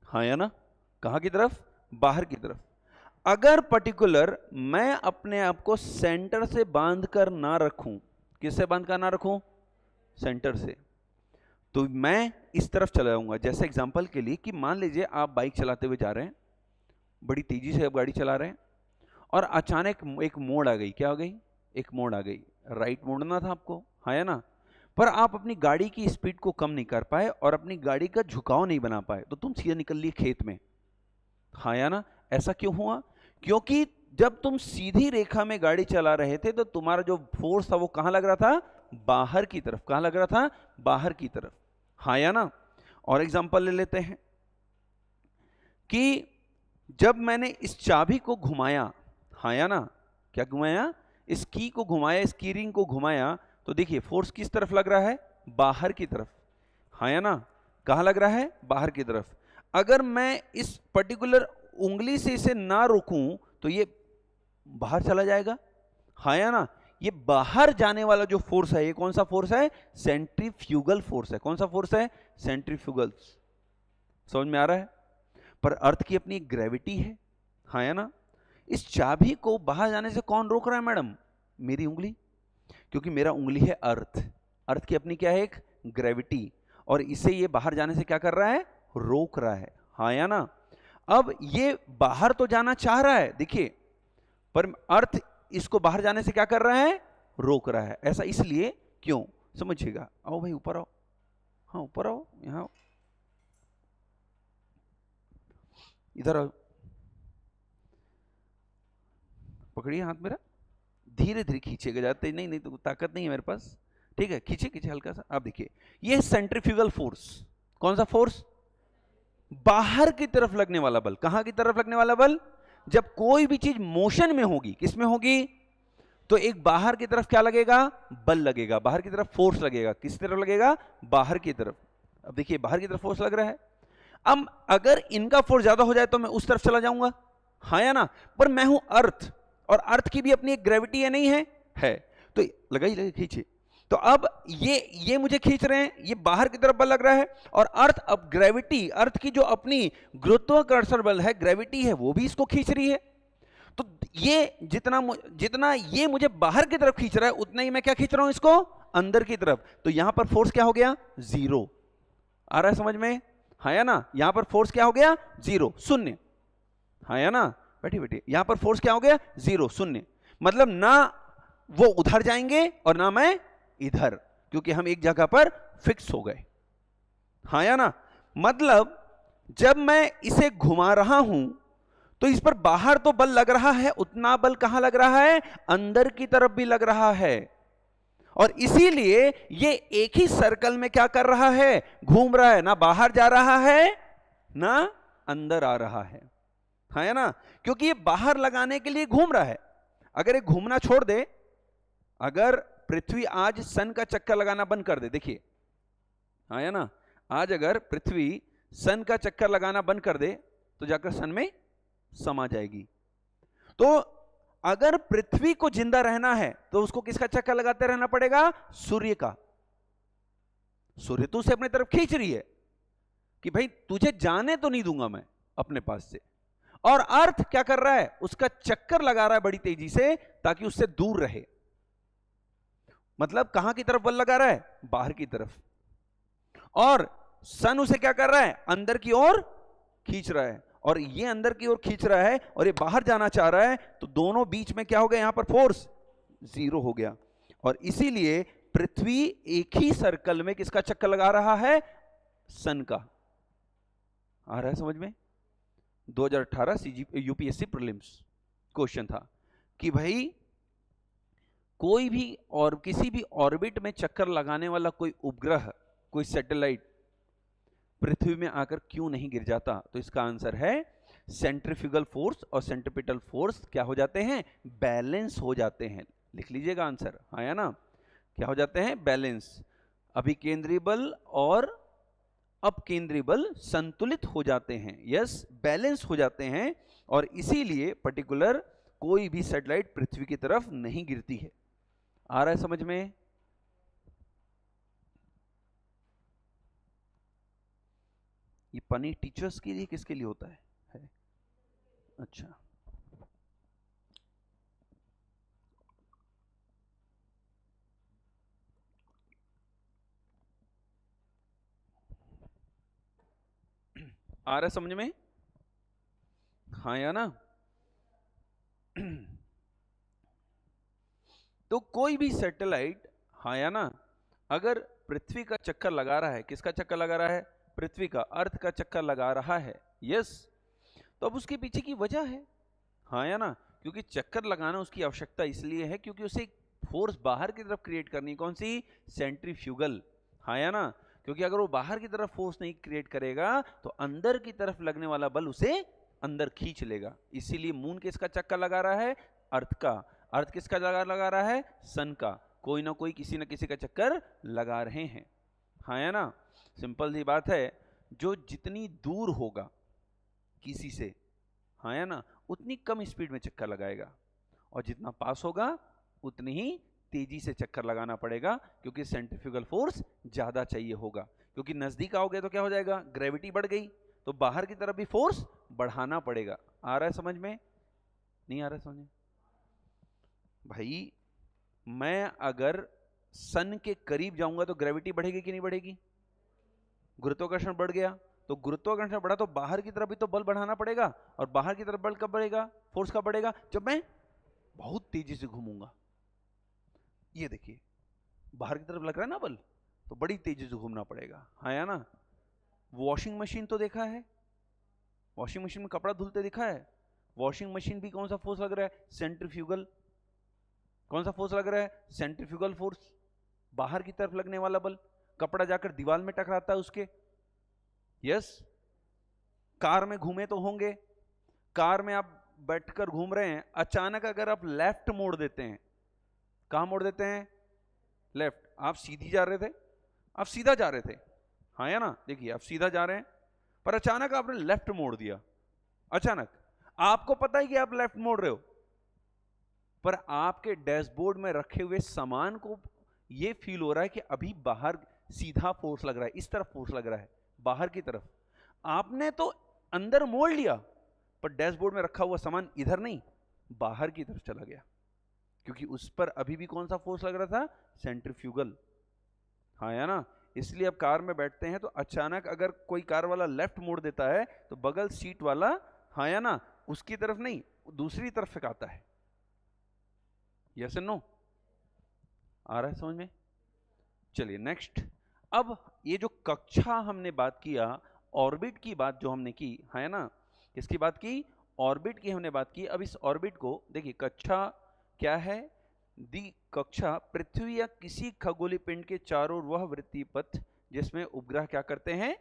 हाँ या ना? कहां की तरफ? बाहर की तरफ। अगर पर्टिकुलर मैं अपने आप को सेंटर से बांध कर ना रखूं, किससे बांध कर ना रखूं? सेंटर से, तो मैं इस तरफ चला जाऊंगा। जैसे एग्जांपल के लिए कि मान लीजिए आप बाइक चलाते हुए जा रहे हैं, बड़ी तेजी से आप गाड़ी चला रहे हैं और अचानक एक मोड़ आ गई। क्या आ गई? एक मोड़ आ गई। राइट मोड़ना था आपको, हाँ या ना? पर आप अपनी गाड़ी की स्पीड को कम नहीं कर पाए और अपनी गाड़ी का झुकाव नहीं बना पाए, तो तुम सीधे निकल लिए खेत में। हाँ या ना? ऐसा क्यों हुआ? क्योंकि जब तुम सीधी रेखा में गाड़ी चला रहे थे तो तुम्हारा जो फोर्स था वो कहां लग रहा था? बाहर की तरफ। कहां लग रहा था? बाहर की तरफ। हाँ या ना? और एग्जांपल ले लेते हैं कि जब मैंने इस चाबी को घुमाया, हाँ या ना? क्या घुमाया? इस की को घुमाया, इस की रिंग को घुमाया, तो देखिए फोर्स किस तरफ लग रहा है? बाहर की तरफ। हाँ या ना? कहां लग रहा है? बाहर की तरफ। अगर मैं इस पर्टिकुलर उंगली से इसे ना रोकूं तो ये बाहर चला जाएगा। हाँ या ना? ये बाहर जाने वाला जो फोर्स है, ये कौन सा फोर्स है? सेंट्रीफ्यूगल फोर्स है। कौन सा फोर्स है? सेंट्रीफ्यूगल। समझ में आ रहा है? पर अर्थ की अपनी ग्रेविटी है। हाँ या ना? इस चाबी को बाहर जाने से कौन रोक रहा है मैडम? मेरी उंगली, क्योंकि मेरा उंगली है अर्थ। अर्थ की अपनी क्या है? एक ग्रेविटी, और इसे ये बाहर जाने से क्या कर रहा है? रोक रहा है। हाँ या ना? अब ये बाहर तो जाना चाह रहा है, देखिए, पर अर्थ इसको बाहर जाने से क्या कर रहा है? रोक रहा है। ऐसा इसलिए, क्यों? समझिएगा। आओ भाई, ऊपर आओ। हाँ, ऊपर आओ, यहां आओ, इधर आओ, पकड़िए हाथ मेरा, धीरे धीरे खींचेगा, जाते नहीं तो ताकत नहीं है मेरे पास। ठीक है, खींचे हल्का सा। आप देखिए, ये सेंट्रीफ्यूगल फोर्स। कौन सा फोर्स? बाहर की तरफ लगने वाला बल। कहां की तरफ लगने वाला बल? जब कोई भी चीज मोशन में होगी, किसमें होगी? तो एक बाहर की तरफ क्या लगेगा, बल लगेगा, बाहर की तरफ फोर्स लगेगा। किस तरफ लगेगा, बाहर की तरफ। अब देखिए बाहर की तरफ फोर्स लग रहा है। अब अगर इनका फोर्स ज्यादा हो जाए तो मैं उस तरफ चला जाऊंगा, हाँ या ना। पर मैं हूं अर्थ, और अर्थ की भी अपनी एक ग्रेविटी है, नहीं है, है। तो लगा ही लगे, खींचे। तो अब ये मुझे खींच रहे हैं, ये बाहर की तरफ बल लग रहा है, और अर्थ, अब ग्रेविटी, अर्थ की जो अपनी गुरुत्वाकर्षण बल है, ग्रेविटी है, वो भी इसको खींच रही है। तो ये जितना ये मुझे बाहर की तरफ खींच रहा है, उतना ही मैं क्या खींच रहा हूं इसको, अंदर की तरफ। तो यहां पर फोर्स क्या हो गया, जीरो। आ रहा है समझ में, हाँ या ना। यहां पर फोर्स क्या हो गया, जीरो, शून्य, हाँ या ना। बैठिए बैठिए, यहां पर फोर्स क्या हो गया, जीरो, शून्य। मतलब ना वो उधर जाएंगे और ना मैं इधर, क्योंकि हम एक जगह पर फिक्स हो गए, हाँ या ना। मतलब जब मैं इसे घुमा रहा हूं तो इस पर बाहर तो बल लग रहा है, उतना बल कहां लग रहा है, अंदर की तरफ भी लग रहा है। और इसीलिए ये एक ही सर्कल में क्या कर रहा है, घूम रहा है, ना बाहर जा रहा है ना अंदर आ रहा है, है ना। क्योंकि ये बाहर लगाने के लिए घूम रहा है। अगर ये घूमना छोड़ दे, अगर पृथ्वी आज सन का चक्कर लगाना बंद कर दे, देखिए, है ना, आज अगर पृथ्वी सन का चक्कर लगाना बंद कर दे तो जाकर सन में समा जाएगी। तो अगर पृथ्वी को जिंदा रहना है तो उसको किसका चक्कर लगाते रहना पड़ेगा, सूर्य का। सूर्य तो उसे अपनी तरफ खींच रही है कि भाई तुझे जाने तो नहीं दूंगा मैं अपने पास से। और अर्थ क्या कर रहा है, उसका चक्कर लगा रहा है बड़ी तेजी से, ताकि उससे दूर रहे। मतलब कहां की तरफ बल लगा रहा है, बाहर की तरफ। और सन उसे क्या कर रहा है, अंदर की ओर खींच रहा है। और ये अंदर की ओर खींच रहा है और ये बाहर जाना चाह रहा है, तो दोनों बीच में क्या हो गया, यहां पर फोर्स जीरो हो गया। और इसीलिए पृथ्वी एक ही सर्कल में किसका चक्कर लगा रहा है, सन का। आ रहा है समझ में। 2018 यूपीएससी प्रीलिम्स क्वेश्चन था कि भाई कोई भी और किसी भी ऑर्बिट में चक्कर लगाने वाला कोई उपग्रह, कोई सैटेलाइट पृथ्वी में आकर क्यों नहीं गिर जाता। तो इसका आंसर है सेंट्रीफ्यूगल फोर्स और सेंट्रीपिटल फोर्स क्या हो जाते हैं, बैलेंस हो जाते हैं। लिख लीजिएगा आंसर, हाँ या ना। क्या हो जाते हैं, बैलेंस। अभिकेंद्री बल और अपकेंद्री बल संतुलित हो जाते हैं, यस, बैलेंस हो जाते हैं। और इसीलिए पर्टिकुलर कोई भी सैटेलाइट पृथ्वी की तरफ नहीं गिरती है। आ रहा है समझ में। ये पनी टीचर्स के लिए, किसके लिए होता है? अच्छा, आ रहा है समझ में, हाँ या ना। तो कोई भी सैटेलाइट, हाँ या ना, अगर पृथ्वी का चक्कर लगा रहा है, किसका चक्कर लगा रहा है, पृथ्वी का, अर्थ का चक्कर लगा रहा है, यस, तो अब उसके पीछे की वजह है, हाँ या ना। क्योंकि चक्कर लगाना उसकी आवश्यकता इसलिए है क्योंकि उसे फोर्स बाहर की तरफ क्रिएट करनी है, कौन सी, सेंट्रीफ्यूगल, हाँ या ना। क्योंकि अगर वो बाहर की तरफ फोर्स नहीं क्रिएट करेगा तो अंदर की तरफ लगने वाला बल उसे अंदर खींच लेगा। इसीलिए मून किसका चक्कर लगा रहा है, अर्थ का। अर्थ किसका लगा रहा है, सन का। कोई ना कोई किसी ना किसी का चक्कर लगा रहे हैं, हाँ या ना। सिंपल सी बात है, जो जितनी दूर होगा किसी से, हाँ या ना, उतनी कम स्पीड में चक्कर लगाएगा, और जितना पास होगा उतनी ही तेजी से चक्कर लगाना पड़ेगा, क्योंकि सेंट्रीफ्यूगल फोर्स ज्यादा चाहिए होगा। क्योंकि नजदीक आओगे तो क्या हो जाएगा, ग्रेविटी बढ़ गई, तो बाहर की तरफ भी फोर्स बढ़ाना पड़ेगा। आ रहा है समझ में, नहीं आ रहा है समझ में। भाई मैं अगर सन के करीब जाऊंगा तो ग्रेविटी बढ़ेगी कि नहीं बढ़ेगी, गुरुत्वाकर्षण बढ़ गया, तो गुरुत्वाकर्षण बढ़ा तो बाहर की तरफ भी तो बल बढ़ाना पड़ेगा। और बाहर की तरफ बल कब बढ़ेगा, फोर्स कब बढ़ेगा, जब मैं बहुत तेजी से घूमूंगा। ये देखिए बाहर की तरफ लग रहा है ना बल, तो बड़ी तेजी से घूमना पड़ेगा, हाँ या ना। वॉशिंग मशीन तो देखा है, वॉशिंग मशीन में कपड़ा धुलते दिखा है। वॉशिंग मशीन भी कौन सा फोर्स लग रहा है, सेंट्रीफ्यूगल। कौन सा फोर्स लग रहा है, सेंट्रीफ्यूगल फोर्स, बाहर की तरफ लगने वाला बल। कपड़ा जाकर दीवार में टकराता है उसके, यस। कार में घूमे तो होंगे, कार में आप बैठकर घूम रहे हैं, अचानक अगर आप लेफ्ट मोड़ देते हैं कहां मोड़ देते हैं? लेफ्ट। आप सीधी जा रहे थे, आप सीधा जा रहे थे, हाँ या ना? देखिए आप सीधा जा रहे हैं, पर अचानक आपने लेफ्ट मोड़ दिया। अचानक आपको पता है कि आप लेफ्ट मोड़ रहे हो, पर आपके डैशबोर्ड में रखे हुए सामान को यह फील हो रहा है कि अभी बाहर सीधा फोर्स लग रहा है, इस तरफ फोर्स लग रहा है, बाहर की तरफ। आपने तो अंदर मोड़ लिया, पर डैशबोर्ड में रखा हुआ सामान इधर नहीं, बाहर की तरफ चला गया, क्योंकि उस पर अभी भी कौन सा फोर्स लग रहा था? सेंट्रीफ्यूगल, हाँ या ना? इसलिए अब कार में बैठते हैं तो अचानक अगर कोई कार वाला लेफ्ट मोड़ देता है तो बगल सीट वाला, हाँ या ना, उसकी तरफ नहीं, दूसरी तरफ फेंकाता है। Yes and no? आ रहा है समझ में? चलिए नेक्स्ट। अब ये जो कक्षा हमने बात किया, ऑर्बिट की बात जो हमने की, है ना, किसकी बात की? ऑर्बिट की हमने बात की। अब इस ऑर्बिट को देखिए, कक्षा क्या है? दी कक्षा पृथ्वी या किसी खगोलीय पिंड के चारों ओर वह वृत्तीय पथ जिसमें उपग्रह क्या करते हैं?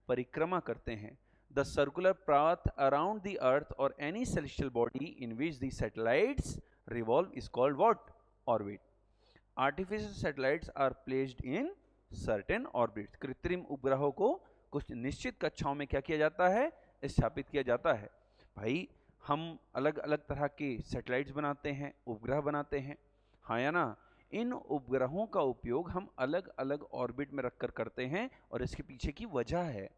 परिक्रमा करते हैं। The circular path around the earth or any celestial body in which the satellites revolve is called what? Orbit. Artificial satellites are placed in certain orbits. कृत्रिम उपग्रहों को कुछ निश्चित कक्षाओं में क्या किया जाता है? स्थापित किया जाता है। भाई हम अलग अलग तरह के सैटेलाइट्स बनाते हैं, उपग्रह बनाते हैं, हाँ या ना? इन उपग्रहों का उपयोग हम अलग अलग ऑर्बिट में रखकर करते हैं, और इसके पीछे की वजह है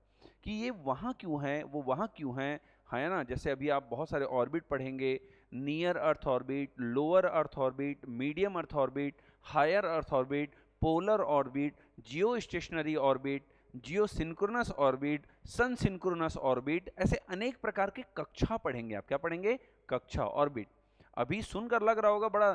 कि ये वहाँ क्यों है, वो वहाँ क्यों है, हाँ या ना? जैसे अभी आप बहुत सारे ऑर्बिट पढ़ेंगे, near earth orbit, lower earth orbit, medium earth orbit, higher earth orbit, polar orbit, geostationary orbit, geosynchronous orbit, sun synchronous orbit, ऐसे अनेक प्रकार के कक्षा पढ़ेंगे आप। क्या पढ़ेंगे? कक्षा, ऑर्बिट। अभी सुनकर लग रहा होगा बड़ा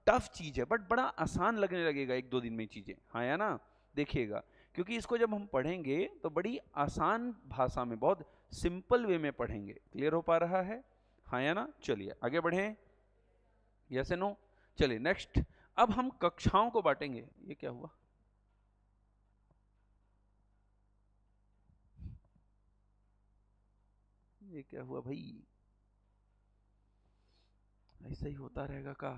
टफ चीज है, बट बड़ा आसान लगने लगेगा एक दो दिन में चीजें, हाँ या ना? देखिएगा, क्योंकि इसको जब हम पढ़ेंगे तो बड़ी आसान भाषा में, बहुत सिंपल वे में पढ़ेंगे। क्लियर हो पा रहा है, हाँ या ना? चलिए आगे बढ़े, यस नो? चलिए नेक्स्ट। अब हम कक्षाओं को बांटेंगे। ये क्या हुआ? ये क्या हुआ भाई? ऐसा ही होता रहेगा का?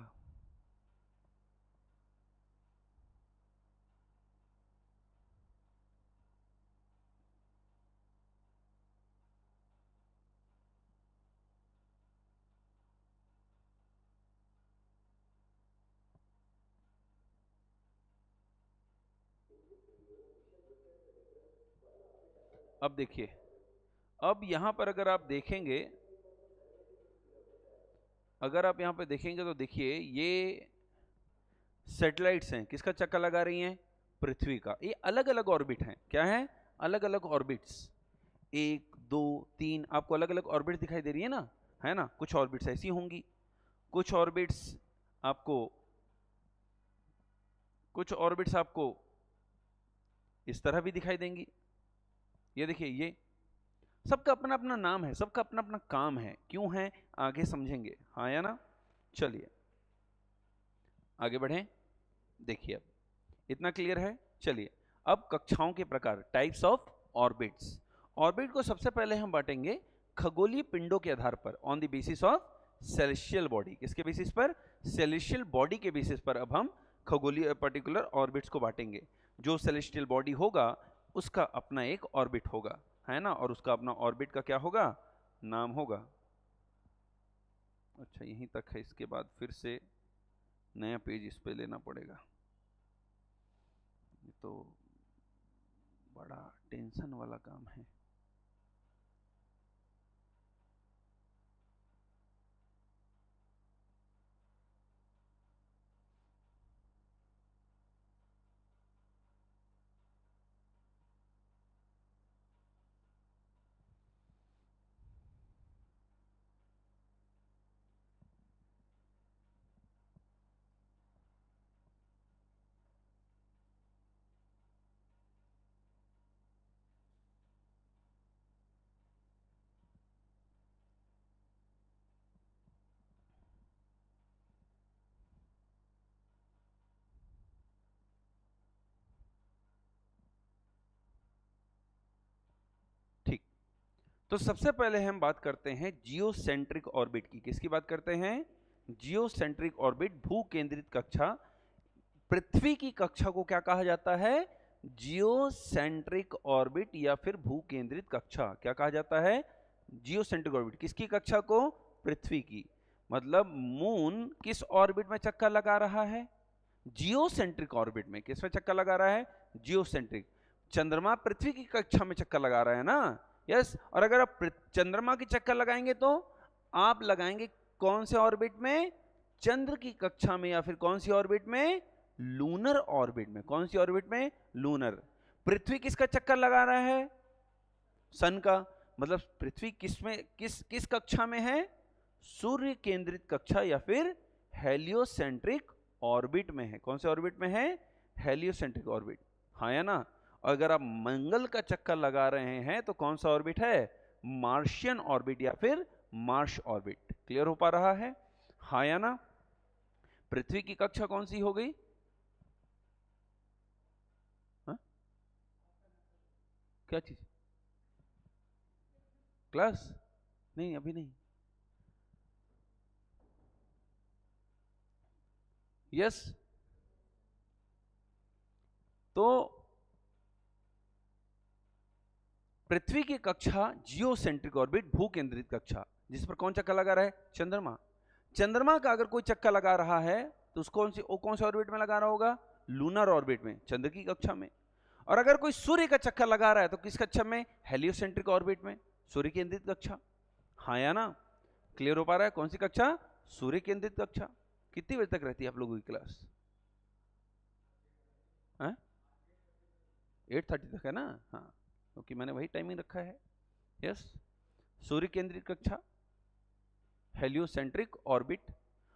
अब देखिए, अब यहां पर अगर आप देखेंगे, अगर आप यहां पर देखेंगे तो देखिए ये सैटेलाइट्स हैं, किसका चक्कर लगा रही हैं? पृथ्वी का। ये अलग अलग ऑर्बिट हैं। क्या है? अलग अलग ऑर्बिट्स। एक, दो, तीन, आपको अलग अलग ऑर्बिट दिखाई दे रही है ना, है ना? कुछ ऑर्बिट्स ऐसी होंगी, कुछ ऑर्बिट्स आपको, कुछ ऑर्बिट्स आपको इस तरह भी दिखाई देंगी। ये देखिए, ये सबका अपना अपना नाम है, सबका अपना अपना काम है। क्यों है? आगे समझेंगे, हाँ या ना? चलिए आगे बढ़ें। देखिए अब इतना क्लियर है। चलिए अब कक्षाओं के प्रकार, टाइप्स ऑफ ऑर्बिट्स। ऑर्बिट को सबसे पहले हम बांटेंगे खगोलीय पिंडों के आधार पर, on the basis of celestial body. किसके बेसिस पर? सेलेस्टियल बॉडी के बेसिस पर अब हम खगोलीय पर्टिकुलर ऑर्बिट्स को बांटेंगे। जो सेलेस्टियल बॉडी होगा उसका अपना एक ऑर्बिट होगा, है ना? और उसका अपना ऑर्बिट का क्या होगा? नाम होगा। अच्छा यहीं तक है, इसके बाद फिर से नया पेज इस पे लेना पड़ेगा। ये तो बड़ा टेंशन वाला काम है। ठीक, तो सबसे पहले हम बात करते हैं जियोसेंट्रिक ऑर्बिट की। किसकी बात करते हैं? जियोसेंट्रिक ऑर्बिट, भू केंद्रित कक्षा। पृथ्वी की कक्षा को क्या कहा जाता है? जियोसेंट्रिक ऑर्बिट या फिर भू केंद्रित कक्षा। क्या कहा जाता है? Geocentric orbit. किसकी कक्षा को? पृथ्वी की। मतलब मून किस ऑर्बिट में चक्कर लगा रहा है? जियोसेंट्रिक ऑर्बिट में। किस में चक्कर लगा रहा है? जियोसेंट्रिक। चंद्रमा पृथ्वी की कक्षा में चक्कर लगा रहा है ना? यस। और अगर आप चंद्रमा की चक्कर लगाएंगे तो आप लगाएंगे कौन से ऑर्बिट में? चंद्र की कक्षा में। या फिर कौन सी ऑर्बिट में? लूनर ऑर्बिट में। कौन सी ऑर्बिट में? लूनर। पृथ्वी किसका चक्कर लगा रहा है? सन का। मतलब पृथ्वी किस कक्षा में है? सूर्य केंद्रित कक्षा या फिर हेलियोसेंट्रिक ऑर्बिट में है। कौन से ऑर्बिट में है? Heliocentric orbit. हाँ या ना? अगर आप मंगल का चक्कर लगा रहे हैं तो कौन सा ऑर्बिट है? मार्शियन ऑर्बिट या फिर मार्स ऑर्बिट। क्लियर हो पा रहा है? हाँ या ना? पृथ्वी की कक्षा कौन सी हो गई? हा? क्या चीज? क्लास? नहीं, अभी नहीं। यस। तो पृथ्वी की कक्षा जियोसेंट्रिक ऑर्बिट, भू केंद्रित कक्षा, जिस पर कौन चक्कर लगा रहा है? चंद्रमा। चंद्रमा का अगर कोई चक्कर लगा रहा है तो उसको कौन से ऑर्बिट में लगा रहा होगा? लूनर ऑर्बिट में, चंद्र की कक्षा में। और अगर कोई सूर्य का चक्कर लगा रहा है तो किस कक्षा में? हेलियोसेंट्रिक ऑर्बिट में, सूर्य केंद्रित कक्षा। हाँ या ना? क्लियर हो पा रहा है? कौन सी कक्षा? सूर्य केंद्रित कक्षा। कितनी बजे तक रहती है आप लोगों की क्लास? 8:30 तक है ना? हाँ, क्योंकि मैंने वही टाइमिंग रखा है। यस। सूर्य केंद्रित कक्षा, हेलियोसेंट्रिक ऑर्बिट।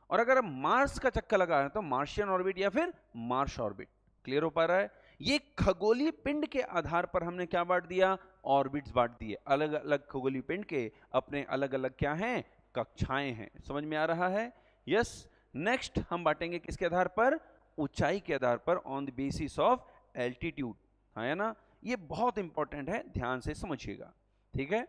और अगर मार्स का चक्कर लगा है तो मार्शियन ऑर्बिट या फिर मार्स ऑर्बिट। क्लियर हो पा रहा है? ये खगोलीय पिंड के आधार पर हमने क्या बांट दिया? ऑर्बिट्स बांट दिए। अलग अलग खगोलीय पिंड के अपने अलग अलग क्या हैं? कक्षाएं हैं। समझ में आ रहा है? यस। नेक्स्ट हम बांटेंगे किसके आधार पर? ऊंचाई के आधार पर, on the basis of altitude. है ना? ये बहुत इंपॉर्टेंट है, ध्यान से समझिएगा। ठीक है?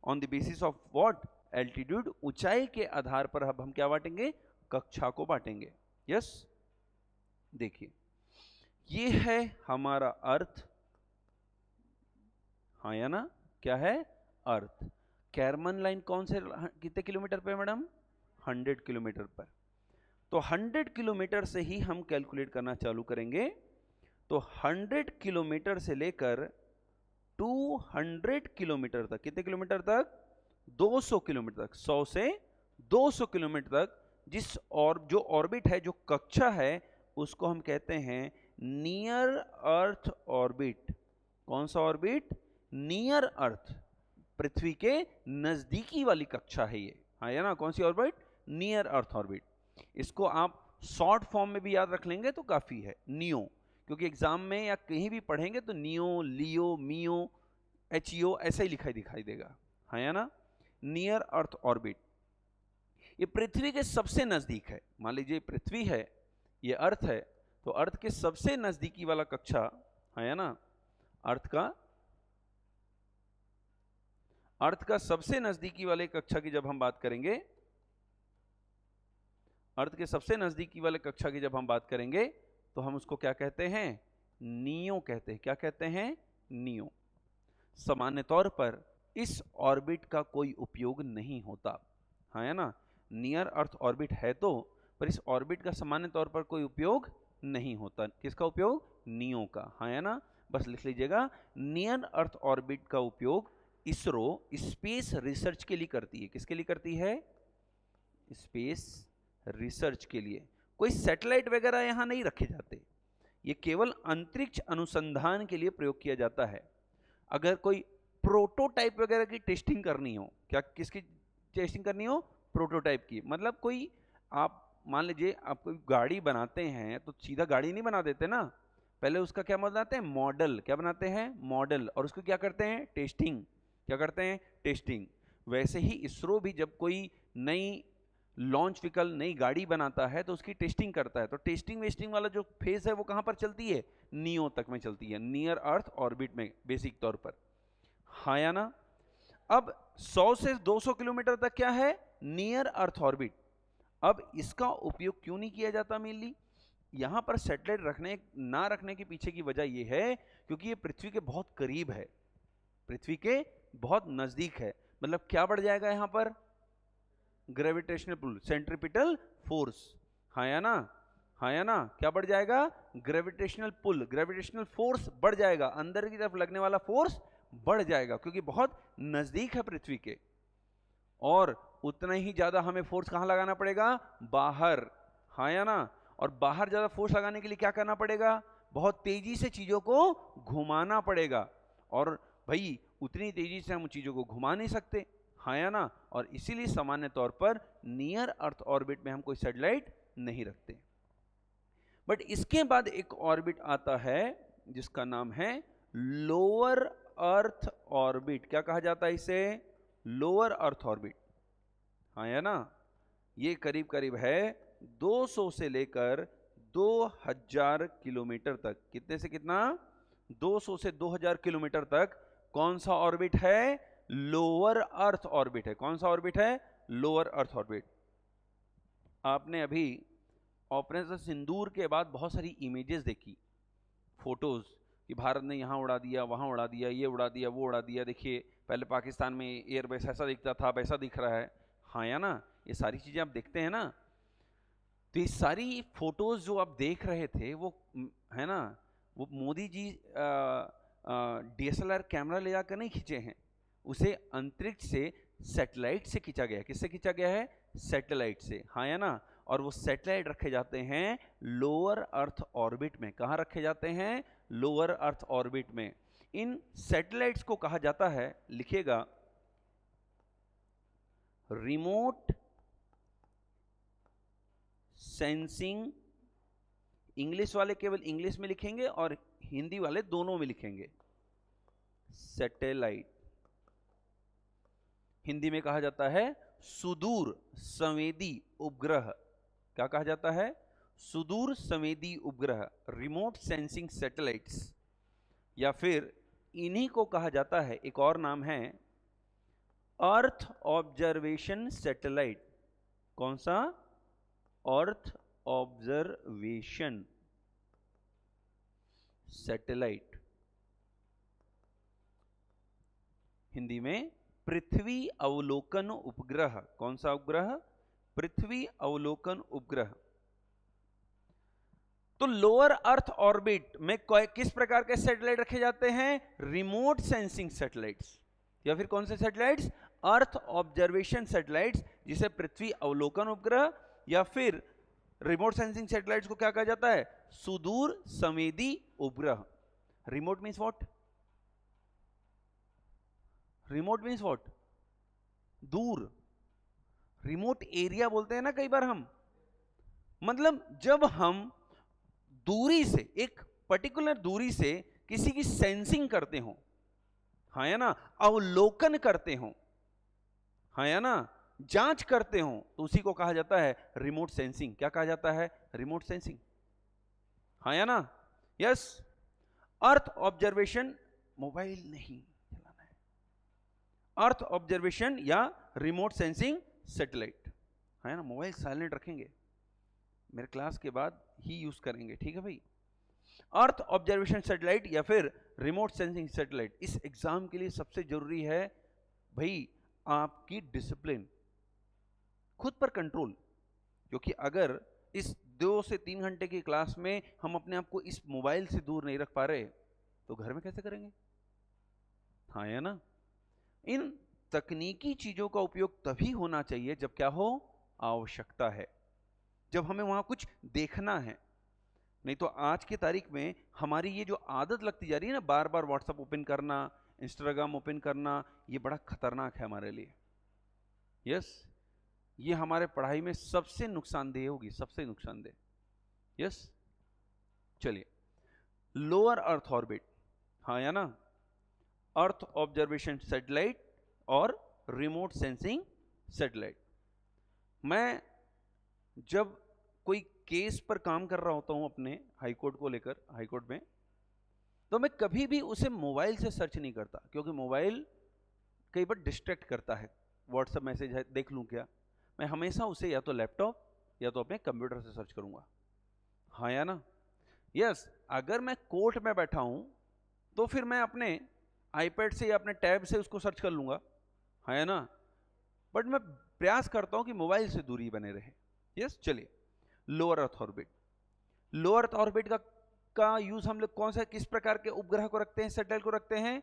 On the basis of what? Altitude. ऊंचाई के आधार पर अब हम क्या बांटेंगे? कक्षा को बांटेंगे। यस। देखिए, ये है हमारा अर्थ। हाँ या ना? क्या है? अर्थ। कैरमन लाइन कौन से कितने किलोमीटर पे मैडम? 100 किलोमीटर पर। तो 100 किलोमीटर से ही हम कैलकुलेट करना चालू करेंगे। तो 100 किलोमीटर से लेकर 200 किलोमीटर तक, कितने किलोमीटर तक? 200 किलोमीटर तक, 100 से 200 किलोमीटर तक जिस और जो ऑर्बिट है, जो कक्षा है, उसको हम कहते हैं नियर अर्थ ऑर्बिट। कौन सा ऑर्बिट? नियर अर्थ। पृथ्वी के नजदीकी वाली कक्षा है ये। हाँ या ना? कौन सी ऑर्बिट? Near earth orbit. इसको आप शॉर्ट फॉर्म में भी याद रख लेंगे तो काफी है, नियो। क्योंकि एग्जाम में या कहीं भी पढ़ेंगे तो नियो, लियो, मियो, एचईओ ऐसा ही लिखाई दिखाई देगा। हाँ या ना? Near earth orbit. ये पृथ्वी के सबसे नजदीक है। मान लीजिए पृथ्वी है, ये अर्थ है, तो अर्थ के सबसे नजदीकी वाला कक्षा है ना? अर्थ का सबसे नजदीकी वाले कक्षा की जब हम बात करेंगे, अर्थ के सबसे नजदीकी वाले कक्षा की जब हम बात करेंगे तो हम उसको क्या कहते हैं? नियो कहते हैं। क्या कहते हैं? नियो। सामान्य तौर पर इस ऑर्बिट का कोई उपयोग नहीं होता। हाँ है ना? नियर अर्थ ऑर्बिट है तो, पर इस ऑर्बिट का सामान्य तौर पर कोई उपयोग नहीं होता। किसका उपयोग? नियो का। हाँ है ना? बस लिख लीजिएगा, नियर अर्थ ऑर्बिट का उपयोग इसरो स्पेस रिसर्च के लिए करती है। किसके लिए करती है? स्पेस रिसर्च के लिए। कोई सैटेलाइट वगैरह यहां नहीं रखे जाते, ये केवल अंतरिक्ष अनुसंधान के लिए प्रयोग किया जाता है। अगर कोई प्रोटोटाइप वगैरह की टेस्टिंग करनी हो, क्या किसकी टेस्टिंग करनी हो? प्रोटोटाइप की। मतलब कोई, आप मान लीजिए आप कोई गाड़ी बनाते हैं तो सीधा गाड़ी नहीं बना देते ना, पहले उसका क्या बनाते हैं? मॉडल। क्या बनाते हैं? मॉडल। और उसको क्या करते हैं? टेस्टिंग। क्या करते हैं? टेस्टिंग। वैसे ही इसरो भी जब कोई नई लॉन्च व्हीकल, नई गाड़ी बनाता है तो उसकी टेस्टिंग करता है। तो टेस्टिंग वेस्टिंग वाला जो फेज है वो कहां पर चलती है? नियो तक में चलती है, नियर अर्थ ऑर्बिट में बेसिक तौर पर। हाँ या ना? अब 100 से 200 किलोमीटर तक क्या है? Near earth orbit. अब इसका उपयोग क्यों नहीं किया जाता मेनली? यहां पर सैटेलाइट रखने ना रखने के पीछे की वजह यह है क्योंकि ये पृथ्वी के बहुत करीब है, पृथ्वी के बहुत नजदीक है। मतलब क्या बढ़ जाएगा यहां पर? Gravitational pull, centripetal force. हाँ या ना? हाँ या ना? क्या बढ़ जाएगा? ग्रेविटेशनल पुल, ग्रेविटेशनल फोर्स बढ़ जाएगा, अंदर की तरफ लगने वाला फोर्स बढ़ जाएगा क्योंकि बहुत नजदीक है पृथ्वी के। और उतना ही ज्यादा हमें फोर्स कहां लगाना पड़ेगा? बाहर। हाँ या ना? और बाहर ज्यादा फोर्स लगाने के लिए क्या करना पड़ेगा? बहुत तेजी से चीजों को घुमाना पड़ेगा। और भाई उतनी तेजी से हम चीजों को घुमा नहीं सकते। हाँ या ना? और इसीलिए सामान्य तौर पर नियर अर्थ ऑर्बिट में हम कोई सैटेलाइट नहीं रखते। बट इसके बाद एक ऑर्बिट आता है जिसका नाम है लोअर अर्थ ऑर्बिट। क्या कहा जाता है इसे? Lower earth orbit. हाँ या ना? ये करीब करीब है 200 से लेकर 2000 किलोमीटर तक। कितने से कितना? 200 से 2000 किलोमीटर तक कौन सा ऑर्बिट है? लोअर अर्थ ऑर्बिट है। कौन सा ऑर्बिट है? Lower earth orbit. आपने अभी ऑपरेशन सिंदूर के बाद बहुत सारी इमेजेस देखी, फोटोज, कि भारत ने यहां उड़ा दिया, वहां उड़ा दिया, ये उड़ा दिया, वो उड़ा दिया। देखिए पहले पाकिस्तान में एयरबेस ऐसा दिखता था, वैसा दिख रहा है। हाँ या ना? ये सारी चीजें आप देखते हैं ना? तो ये सारी फोटोज जो आप देख रहे थे वो है ना, वो मोदी जी DSLR कैमरा ले जाकर नहीं खींचे हैं, उसे अंतरिक्ष से सैटेलाइट से खींचा गया है। किससे खींचा गया है? सैटेलाइट से। हाँ या ना? और वो सैटेलाइट रखे जाते हैं लोअर अर्थ ऑर्बिट में। कहाँ रखे जाते हैं? लोअर अर्थ ऑर्बिट में। इन सैटेलाइट्स को कहा जाता है, लिखिएगा, रिमोट सेंसिंग। इंग्लिश वाले केवल इंग्लिश में लिखेंगे और हिंदी वाले दोनों में लिखेंगे सैटेलाइट। हिंदी में कहा जाता है सुदूर संवेदी उपग्रह। क्या कहा जाता है? सुदूर संवेदी उपग्रह, रिमोट सेंसिंग सैटेलाइट्स। या फिर इन्हीं को कहा जाता है, एक और नाम है अर्थ ऑब्जर्वेशन सैटेलाइट। कौन सा? Earth observation satellite. हिंदी में पृथ्वी अवलोकन उपग्रह। कौन सा उपग्रह? पृथ्वी अवलोकन उपग्रह। तो लोअर अर्थ ऑर्बिट में किस प्रकार के सैटेलाइट रखे जाते हैं? Remote sensing satellites. या फिर कौन से सैटेलाइट्स? अर्थ ऑब्जर्वेशन सैटेलाइट्स, जिसे पृथ्वी अवलोकन उपग्रह या फिर रिमोट सेंसिंग सैटेलाइट्स को क्या कहा जाता है? सुदूर संवेदी उपग्रह। Remote means what? Remote means what? दूर। रिमोट एरिया बोलते हैं ना कई बार हम। मतलब जब हम दूरी से, एक पर्टिकुलर दूरी से किसी की सेंसिंग करते हो, हाँ या ना, अवलोकन करते हो, हाँ या ना, जांच करते हो, तो उसी को कहा जाता है रिमोट सेंसिंग। क्या कहा जाता है? Remote sensing. हाँ या ना? यस। अर्थ ऑब्जर्वेशन, मोबाइल नहीं चलाना है, अर्थ ऑब्जर्वेशन या रिमोट सेंसिंग सैटेलाइट। है ना? मोबाइल साइलेंट रखेंगे, मेरे क्लास के बाद ही यूज करेंगे, ठीक है भाई? अर्थ ऑब्जर्वेशन सैटेलाइट या फिर रिमोट सेंसिंग सैटेलाइट। इस एग्जाम के लिए सबसे जरूरी है भाई आपकी डिसिप्लिन, खुद पर कंट्रोल। क्योंकि अगर इस 2 से 3 घंटे की क्लास में हम अपने आप को इस मोबाइल से दूर नहीं रख पा रहे तो घर में कैसे करेंगे? हाँ या ना? इन तकनीकी चीजों का उपयोग तभी होना चाहिए जब क्या हो? आवश्यकता है, जब हमें वहां कुछ देखना है। नहीं तो आज की तारीख में हमारी ये जो आदत लगती जा रही है ना, बार बार व्हाट्सएप ओपन करना, इंस्टाग्राम ओपन करना, ये बड़ा खतरनाक है हमारे लिए। यस, ये हमारे पढ़ाई में सबसे नुकसानदेह होगी, सबसे नुकसानदेह। यस, चलिए, लोअर अर्थ ऑर्बिट, हाँ या ना? अर्थ ऑब्जर्वेशन सैटेलाइट और रिमोट सेंसिंग सैटेलाइट। मैं जब कोई केस पर काम कर रहा होता हूं अपने हाईकोर्ट को लेकर, हाईकोर्ट में, तो मैं कभी भी उसे मोबाइल से सर्च नहीं करता, क्योंकि मोबाइल कई बार डिस्ट्रैक्ट करता है। व्हाट्सएप मैसेज है, देख लूं क्या? मैं हमेशा उसे या तो लैपटॉप या तो अपने कंप्यूटर से सर्च करूंगा। हाँ या ना? यस, अगर मैं कोर्ट में बैठा हूं तो फिर मैं अपने आईपैड से या अपने टैब से उसको सर्च कर लूंगा, हाँ या ना? बट मैं प्रयास करता हूं कि मोबाइल से दूरी बने रहे। यस, चलिए lower earth orbit. Lower earth orbit का यूज हम लोग कौन सा, किस प्रकार के उपग्रह को रखते हैं, सैटेलाइट को रखते हैं?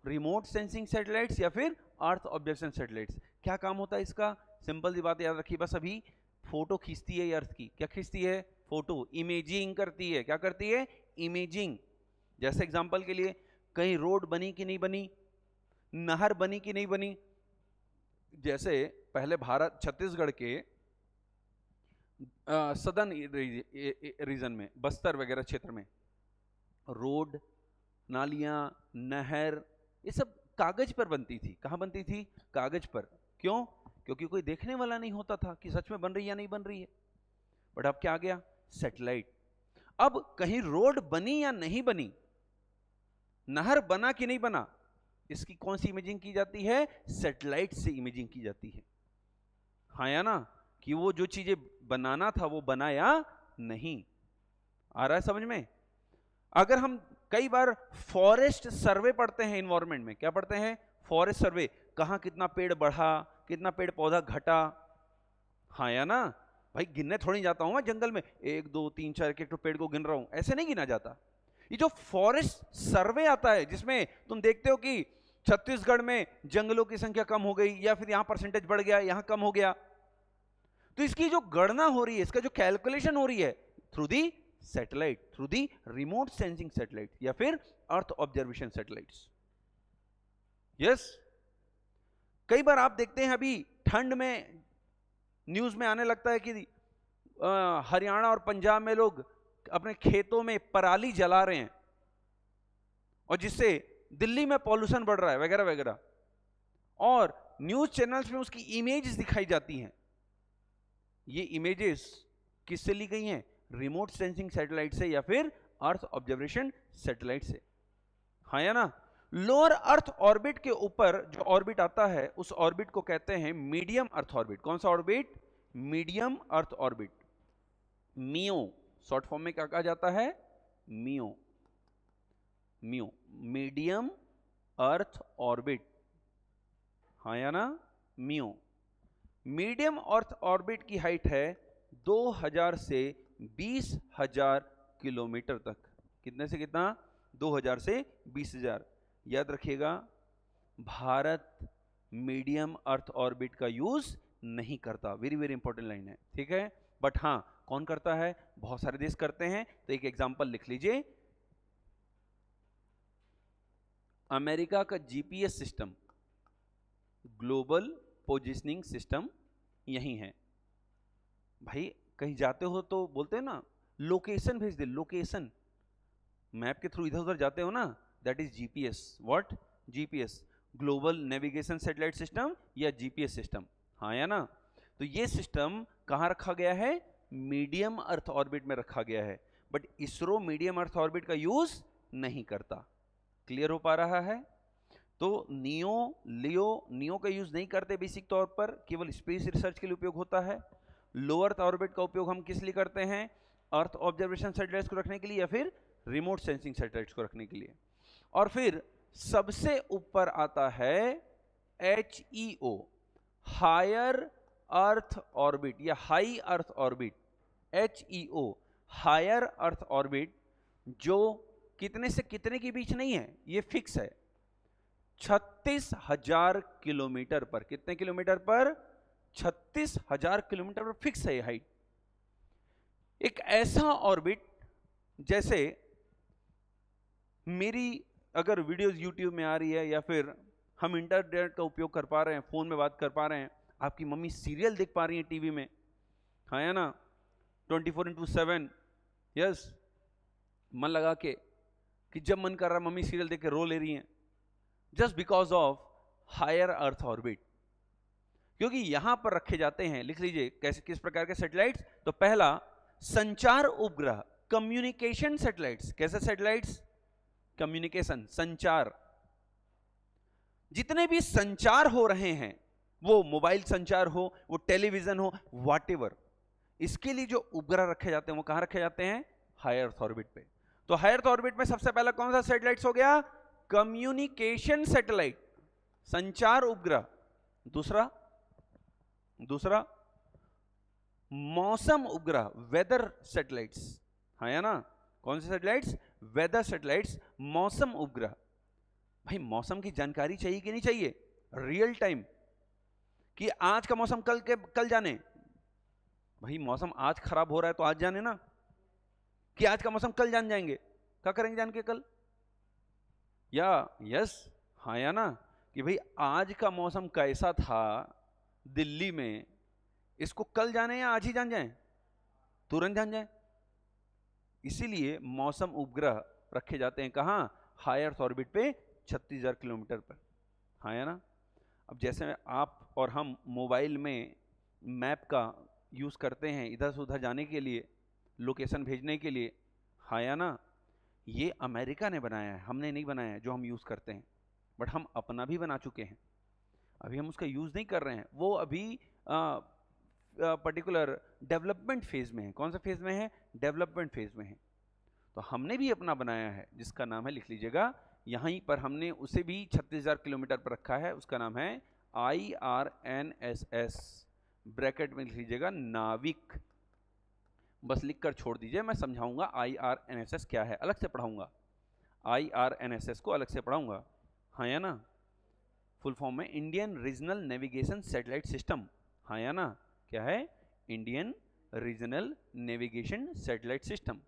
रिमोट सेंसिंग सैटेलाइट्स या फिर अर्थ ऑब्जर्वेशन सैटेलाइट्स। क्या काम होता है इसका? सिंपल सी बात याद रखिए, बस अभी फोटो खींचती है अर्थ की। क्या खींचती है? फोटो। इमेजिंग करती है। क्या करती है? इमेजिंग। जैसे एग्जांपल के लिए, कहीं रोड बनी कि नहीं बनी, नहर बनी कि नहीं बनी। जैसे पहले भारत छत्तीसगढ़ के सदर्न रीजन में, बस्तर वगैरह क्षेत्र में, रोड, नालियां, नहर, ये सब कागज पर बनती थी। कहां बनती थी? कागज पर। क्यों? क्योंकि कोई देखने वाला नहीं होता था कि सच में बन रही है या नहीं बन रही है। बट अब क्या आ गया? सैटेलाइट। अब कहीं रोड बनी या नहीं बनी, नहर बना कि नहीं बना, इसकी कौन सी इमेजिंग की जाती है? सैटेलाइट से इमेजिंग की जाती है। हाँ या ना? कि वो जो चीजें बनाना था वो बना या नहीं। आ रहा है समझ में? अगर हम कई बार फॉरेस्ट सर्वे पढ़ते हैं, इन्वायरमेंट में क्या पढ़ते हैं? Forest survey. कहां कितना पेड़ बढ़ा, कितना पेड़ पौधा घटा। हाँ या ना? भाई गिनने थोड़ी जाता हूं मैं जंगल में, 1 2 3 4 एक तो पेड़ को गिन रहा हूं, ऐसे नहीं गिना जाता। ये जो फॉरेस्ट सर्वे आता है, जिसमें तुम देखते हो कि छत्तीसगढ़ में जंगलों की संख्या कम हो गई, या फिर यहां परसेंटेज बढ़ गया, यहां कम हो गया, तो इसकी जो गणना हो रही है, इसका जो कैलकुलेशन हो रही है, through the satellite, through the remote sensing satellite या फिर अर्थ ऑब्जर्वेशन सैटेलाइट्स। यस, कई बार आप देखते हैं अभी ठंड में न्यूज में आने लगता है कि हरियाणा और पंजाब में लोग अपने खेतों में पराली जला रहे हैं, और जिससे दिल्ली में पॉल्यूशन बढ़ रहा है वगैरह वगैरह, और न्यूज चैनल्स में उसकी इमेजेस दिखाई जाती हैं। ये इमेजेस किससे ली गई हैं? रिमोट सेंसिंग सैटेलाइट से या फिर अर्थ ऑब्जर्वेशन सैटेलाइट से। हाँ या ना? लोअर अर्थ ऑर्बिट के ऊपर जो ऑर्बिट आता है, उस ऑर्बिट को कहते हैं मीडियम अर्थ ऑर्बिट। कौन सा orbit? Medium earth orbit. MEO short form में क्या कहा जाता है? MEO. MEO, medium earth orbit. हाँ या ना? मियो। मीडियम अर्थ ऑर्बिट की हाइट है 2000 से 20,000 किलोमीटर तक। कितने से कितना? 2000 से 20,000। याद रखिएगा, भारत मीडियम अर्थ ऑर्बिट का यूज नहीं करता। वेरी वेरी इंपॉर्टेंट लाइन है, ठीक है? बट हां, कौन करता है? बहुत सारे देश करते हैं। तो एक एग्जांपल लिख लीजिए, अमेरिका का GPS system, global positioning system, यही है। भाई कहीं जाते हो तो बोलते हैं ना, लोकेशन भेज दे, लोकेशन। मैप के थ्रू इधर उधर जाते हो ना, that is GPS. What? GPS, global navigation satellite system या जीपीएस सिस्टम। हाँ या ना? तो ये सिस्टम कहां रखा गया है? मीडियम अर्थ ऑर्बिट में रखा गया है। But ISRO medium earth orbit का यूज नहीं करता। क्लियर हो पा रहा है? तो नियो का यूज नहीं करते बेसिक तौर पर, केवल स्पेस रिसर्च के लिए उपयोग होता है। लोअर अर्थ ऑर्बिट का उपयोग हम किस लिए करते हैं? अर्थ ऑब्जर्वेशन सैटेलाइट्स को रखने के लिए या फिर रिमोट सेंसिंग सैटेलाइट्स को रखने के लिए। और फिर सबसे ऊपर आता है HEO, हायर अर्थ ऑर्बिट या high earth orbit. HEO, higher earth orbit, जो कितने से कितने के बीच नहीं है, ये फिक्स है। 36,000 किलोमीटर पर। कितने किलोमीटर पर? 36,000 किलोमीटर पर फिक्स है ये हाइट। एक ऐसा ऑर्बिट, जैसे मेरी अगर वीडियोस यूट्यूब में आ रही है या फिर हम इंटरनेट का उपयोग कर पा रहे हैं, फोन में बात कर पा रहे हैं, आपकी मम्मी सीरियल देख पा रही है टीवी में, हाँ या ना? 24/7। यस, मन लगा के, कि जब मन कर रहा मम्मी सीरियल देख के रो ले रही हैं, just because of higher earth orbit. क्योंकि यहां पर रखे जाते हैं, लिख लीजिए कैसे, किस प्रकार के सैटेलाइट्स। तो पहला, संचार उपग्रह, कम्युनिकेशन सैटेलाइट्स। कैसे सैटेलाइट्स? कम्युनिकेशन, संचार। जितने भी संचार हो रहे हैं, वो मोबाइल संचार हो, वो टेलीविजन हो, व्हाटएवर, इसके लिए जो उपग्रह रखे जाते हैं वो कहां रखे जाते हैं? हाई अर्थ ऑर्बिट पे। तो हाई अर्थ ऑर्बिट में सबसे पहला कौन सा सैटेलाइट हो गया? कम्युनिकेशन सैटेलाइट, संचार उपग्रह। दूसरा मौसम उपग्रह, वेदर सैटेलाइट्स, है ना? कौन से सैटेलाइट्स? वेदर सैटेलाइट्स, मौसम उपग्रह। भाई मौसम की जानकारी चाहिए कि नहीं चाहिए? रियल टाइम, कि आज का मौसम कल जाने। भाई मौसम आज खराब हो रहा है तो आज जाने ना, कि आज का मौसम कल जान जाएंगे। क्या करेंगे जान के कल? या यस, हाँ या ना? कि भाई आज का मौसम कैसा था दिल्ली में, इसको कल जाने या आज ही जान जाएं? तुरंत जान जाएं। इसीलिए मौसम उपग्रह रखे जाते हैं कहां? हाई अर्थ ऑर्बिट पे, 36,000 किलोमीटर पर, हाँ या ना? अब जैसे आप और हम मोबाइल में मैप का यूज करते हैं इधर से उधर जाने के लिए, लोकेशन भेजने के लिए, हाँ या ना? ये अमेरिका ने बनाया है, हमने नहीं बनाया है जो हम यूज करते हैं, बट हम अपना भी बना चुके हैं। अभी हम उसका यूज नहीं कर रहे हैं, वो अभी पर्टिकुलर डेवलपमेंट फेज में है। कौन सा फेज में है? डेवलपमेंट फेज में है। तो हमने भी अपना बनाया है जिसका नाम है, लिख लीजिएगा यहीं पर, हमने उसे भी 36,000 किलोमीटर पर रखा है, उसका नाम है IRNSS, ब्रैकेट में लिख लीजिएगा नाविक। बस लिख कर छोड़ दीजिए, मैं समझाऊंगा IRNSS क्या है, अलग से पढ़ाऊंगा। IRNSS को अलग से पढ़ाऊंगा, हाँ या ना? फुल फॉर्म में Indian regional navigation satellite system, हाँ या ना? क्या है? Indian regional navigation satellite system,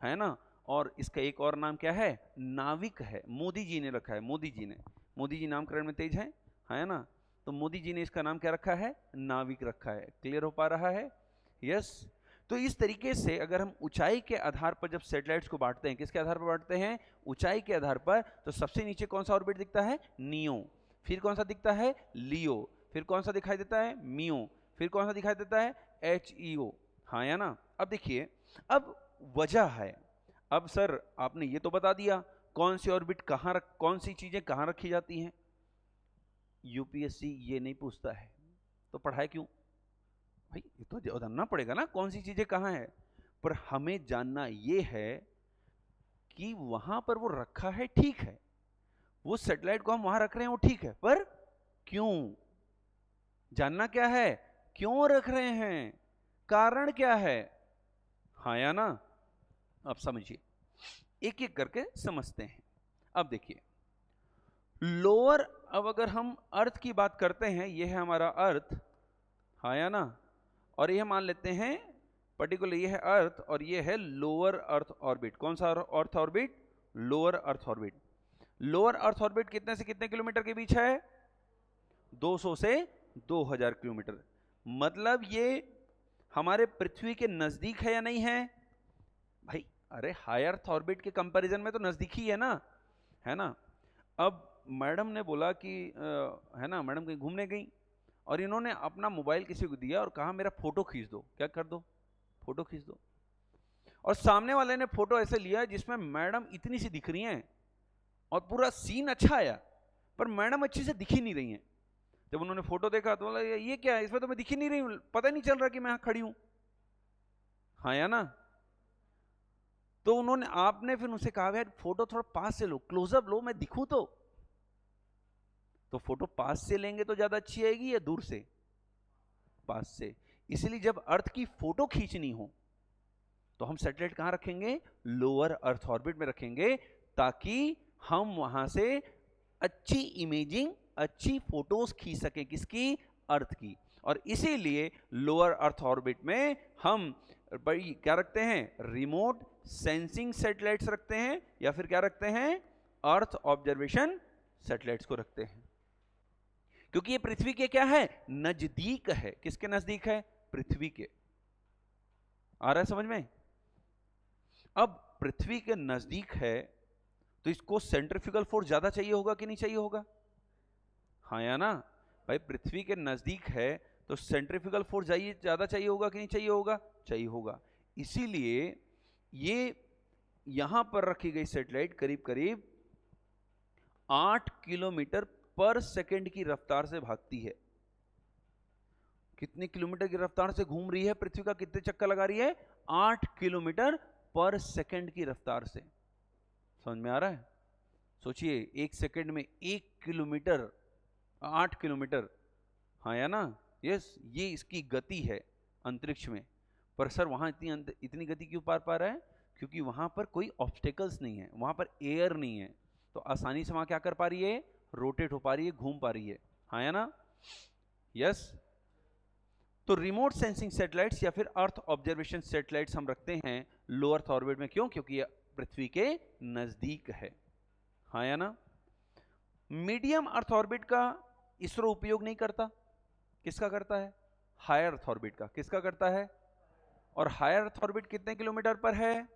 है ना? और इसका एक और नाम क्या है? नाविक है। मोदी जी ने रखा है, मोदी जी नामकरण में तेज है ना? तो मोदी जी ने इसका नाम क्या रखा है? नाविक रखा है। क्लियर हो पा रहा है? यस। तो इस तरीके से अगर हम ऊंचाई के आधार पर जब सैटेलाइट्स को बांटते हैं, किसके आधार पर बांटते हैं? ऊंचाई के आधार पर। तो सबसे नीचे कौन सा ऑर्बिट दिखता है? नियो। फिर कौन सा दिखता है? लियो। फिर कौन सा दिखाई देता है? मियो। फिर कौन सा दिखाई देता है? HEO, हाँ या ना? अब देखिए, अब वजह है। अब सर आपने ये तो बता दिया कौन सी ऑर्बिट कहां कौन सी चीजें कहां रखी जाती हैं। यूपीएससी ये नहीं पूछता है तो पढ़ाए क्यों? भाई ये तो जानना पड़ेगा ना कौन सी चीजें कहां है। पर हमें जानना ये है कि वहां पर वो रखा है, ठीक है, वो सैटेलाइट को हम वहां रख रहे हैं वो ठीक है, पर क्यों? जानना क्या है? क्यों रख रहे हैं, कारण क्या है, हाँ या ना? अब समझिए, एक एक करके समझते हैं। अब देखिए लोअर, अब अगर हम अर्थ की बात करते हैं, यह है हमारा अर्थ, हाँ या ना? और यह मान लेते हैं पर्टिकुलर ये है अर्थ और ये है लोअर अर्थ ऑर्बिट। कौन सा अर्थ orbit? Lower earth orbit. Lower earth orbit कितने से कितने किलोमीटर के बीच है? 200 से 2000 किलोमीटर। मतलब ये हमारे पृथ्वी के नजदीक है या नहीं है? भाई अरे हाई अर्थ ऑर्बिट के कंपैरिजन में तो नजदीक ही है ना? अब मैडम ने बोला कि है ना, मैडम कहीं घूमने गई और इन्होंने अपना मोबाइल किसी को दिया और कहा मेरा फोटो खींच दो। क्या कर दो? फोटो खींच दो। और सामने वाले ने फोटो ऐसे लिया जिसमें मैडम इतनी सी दिख रही हैं और पूरा सीन अच्छा आया, पर मैडम अच्छी से दिख ही नहीं रही हैं। जब उन्होंने फोटो देखा तो बोला ये क्या है, इसमें तो मैं दिख ही नहीं रही हूं, पता नहीं चल रहा कि मैं यहां खड़ी हूं, हाँ या ना? तो उन्होंने, आपने फिर उनसे कहा यार फोटो थोड़ा पास से लो, क्लोजअप लो, मैं दिखूं तो फोटो पास से लेंगे तो ज्यादा अच्छी आएगी या दूर से? पास से। इसलिए जब अर्थ की फोटो खींचनी हो तो हम सैटेलाइट कहां रखेंगे? लोअर अर्थ ऑर्बिट में रखेंगे, ताकि हम वहां से अच्छी इमेजिंग, अच्छी फोटोज खींच सकें। किसकी? अर्थ की। और इसीलिए लोअर अर्थ ऑर्बिट में हम बड़ी क्या रखते हैं? रिमोट सेंसिंग सैटेलाइट्स रखते हैं, या फिर क्या रखते हैं? अर्थ ऑब्जर्वेशन सैटेलाइट्स को रखते हैं, क्योंकि ये पृथ्वी के क्या है? नजदीक है। किसके नजदीक है? पृथ्वी के। आ रहा है समझ में? अब पृथ्वी के नजदीक है तो इसको सेंट्रीफ्यूगल फोर्स ज्यादा चाहिए होगा कि नहीं चाहिए होगा? हाँ या ना? भाई पृथ्वी के नजदीक है तो सेंट्रीफ्यूगल फोर्स ज्यादा चाहिए होगा कि नहीं चाहिए होगा? चाहिए होगा। इसीलिए ये यहां पर रखी गई सैटेलाइट करीब करीब 8 किलोमीटर पर सेकंड की रफ्तार से भागती है। कितने किलोमीटर की रफ्तार से घूम रही है पृथ्वी का, कितने चक्कर लगा रही है? 8 किलोमीटर पर सेकंड की रफ्तार से। समझ में आ रहा है? सोचिए 1 सेकंड में 1 किलोमीटर, 8 किलोमीटर, हाँ या ना? यस, ये इसकी गति है अंतरिक्ष में। पर सर वहां इतनी गति क्यों पार पा रहा है? क्योंकि वहां पर कोई ऑब्स्टेकल्स नहीं है, वहां पर एयर नहीं है, तो आसानी से वहां क्या कर पा रही है? रोटेट हो पा रही है, घूम पा रही है, हाँ या ना? यस। तो रिमोट सेंसिंग सैटेलाइट्स या फिर अर्थ ऑब्जर्वेशन सैटेलाइट्स हम रखते हैं लो अर्थ ऑर्बिट में। क्यों? क्योंकि यह पृथ्वी के नजदीक है, हाँ या ना? मीडियम अर्थ ऑर्बिट का इसरो उपयोग नहीं करता। किसका करता है? हायर अर्थ ऑर्बिट का। किसका करता है? और हायर अर्थ ऑर्बिट कितने किलोमीटर पर है?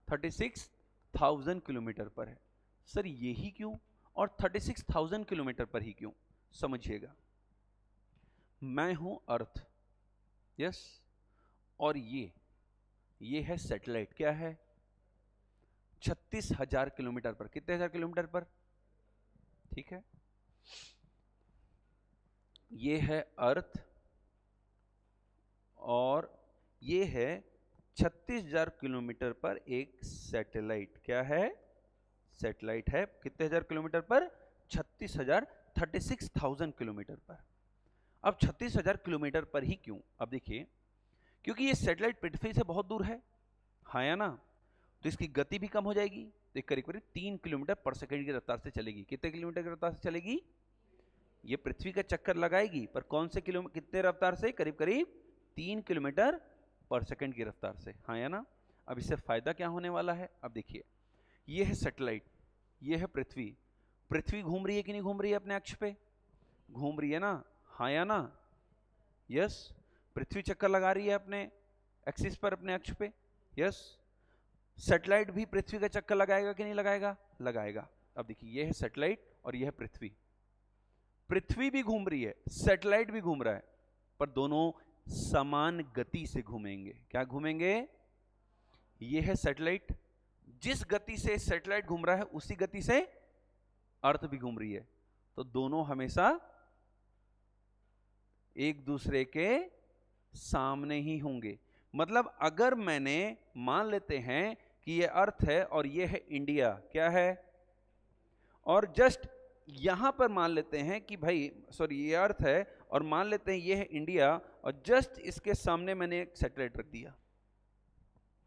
36,000 किलोमीटर पर है। सर यही क्यों? और 36,000 किलोमीटर पर ही क्यों? समझिएगा, मैं हूं अर्थ, यस, और ये है सैटेलाइट। क्या है? 36,000 किलोमीटर पर। कितने हजार किलोमीटर पर? ठीक है, ये है अर्थ और ये है 36,000 किलोमीटर पर एक सैटेलाइट। क्या है? सैटेलाइट है कितने हजार किलोमीटर पर? 36,000 किलोमीटर पर। अब 36,000 किलोमीटर पर ही क्यों? अब देखिए, क्योंकि ये सैटेलाइट पृथ्वी से बहुत दूर है, हाँ या ना? तो इसकी गति भी कम हो जाएगी। तो करीब करीब 3 किलोमीटर पर सेकंड की रफ्तार से चलेगी। कितने किलोमीटर की रफ्तार से चलेगी? ये पृथ्वी का चक्कर लगाएगी, पर कौन से कितने रफ्तार से? करीब करीब 3 किलोमीटर पर सेकंड की रफ्तार से, हाँ या ना? अब इससे फायदा क्या होने वाला है? अब देखिए, ये है सैटेलाइट, ये है पृथ्वी। पृथ्वी घूम रही है कि नहीं घूम रही है? अपने अक्ष पे घूम रही है ना, हाँ या ना? यस, पृथ्वी चक्कर लगा रही है अपने एक्सिस पर, अपने अक्ष पे। यस, सैटेलाइट भी पृथ्वी का चक्कर लगाएगा कि नहीं लगाएगा? लगाएगा। अब देखिए, ये है सैटेलाइट और ये है पृथ्वी। पृथ्वी भी घूम रही है, सैटेलाइट भी घूम रहा है, पर दोनों समान गति से घूमेंगे। क्या घूमेंगे? ये है सैटेलाइट, जिस गति से सैटेलाइट घूम रहा है उसी गति से अर्थ भी घूम रही है, तो दोनों हमेशा एक दूसरे के सामने ही होंगे। मतलब अगर मैंने मान लेते हैं कि ये अर्थ है और ये है इंडिया, क्या है? और जस्ट यहां पर मान लेते हैं कि भाई सॉरी ये अर्थ है, और मान लेते हैं ये है इंडिया, और जस्ट इसके सामने मैंने एक सैटेलाइट रख दिया,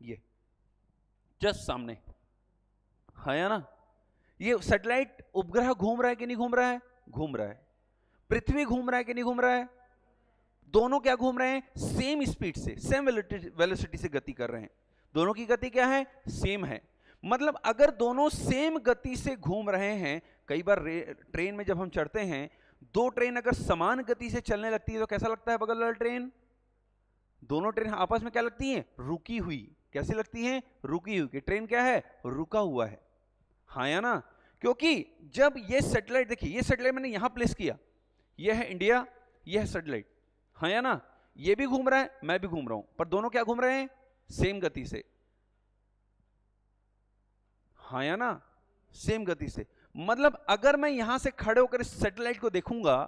ये जस्ट सामने, है या ना? ये सैटेलाइट उपग्रह घूम रहा है कि नहीं घूम रहा है? घूम रहा है। पृथ्वी घूम रहा है कि नहीं घूम रहा है? दोनों क्या घूम रहे हैं? सेम स्पीड से, सेम वेलोसिटी से गति कर रहे हैं। दोनों की गति क्या है? सेम है। मतलब अगर दोनों सेम गति से घूम रहे हैं, कई बार ट्रेन में जब हम चढ़ते हैं, दो ट्रेन अगर समान गति से चलने लगती है तो कैसा लगता है बगल वाला ट्रेन? दोनों ट्रेन आपस में क्या लगती हैं? रुकी हुई। कैसी लगती हैं? रुकी हुई। कि ट्रेन क्या है? रुका हुआ है, हाँ या ना? क्योंकि जब ये सैटेलाइट, देखिए ये सैटेलाइट मैंने यहां प्लेस किया, ये है इंडिया, ये है सैटेलाइट, हाँ या ना? ये भी घूम रहा है, मैं भी घूम रहा हूं, पर दोनों क्या घूम रहे हैं? सेम गति से, हाँ या ना? सेम गति से। मतलब अगर मैं यहां से खड़े होकर इस सैटेलाइट को देखूंगा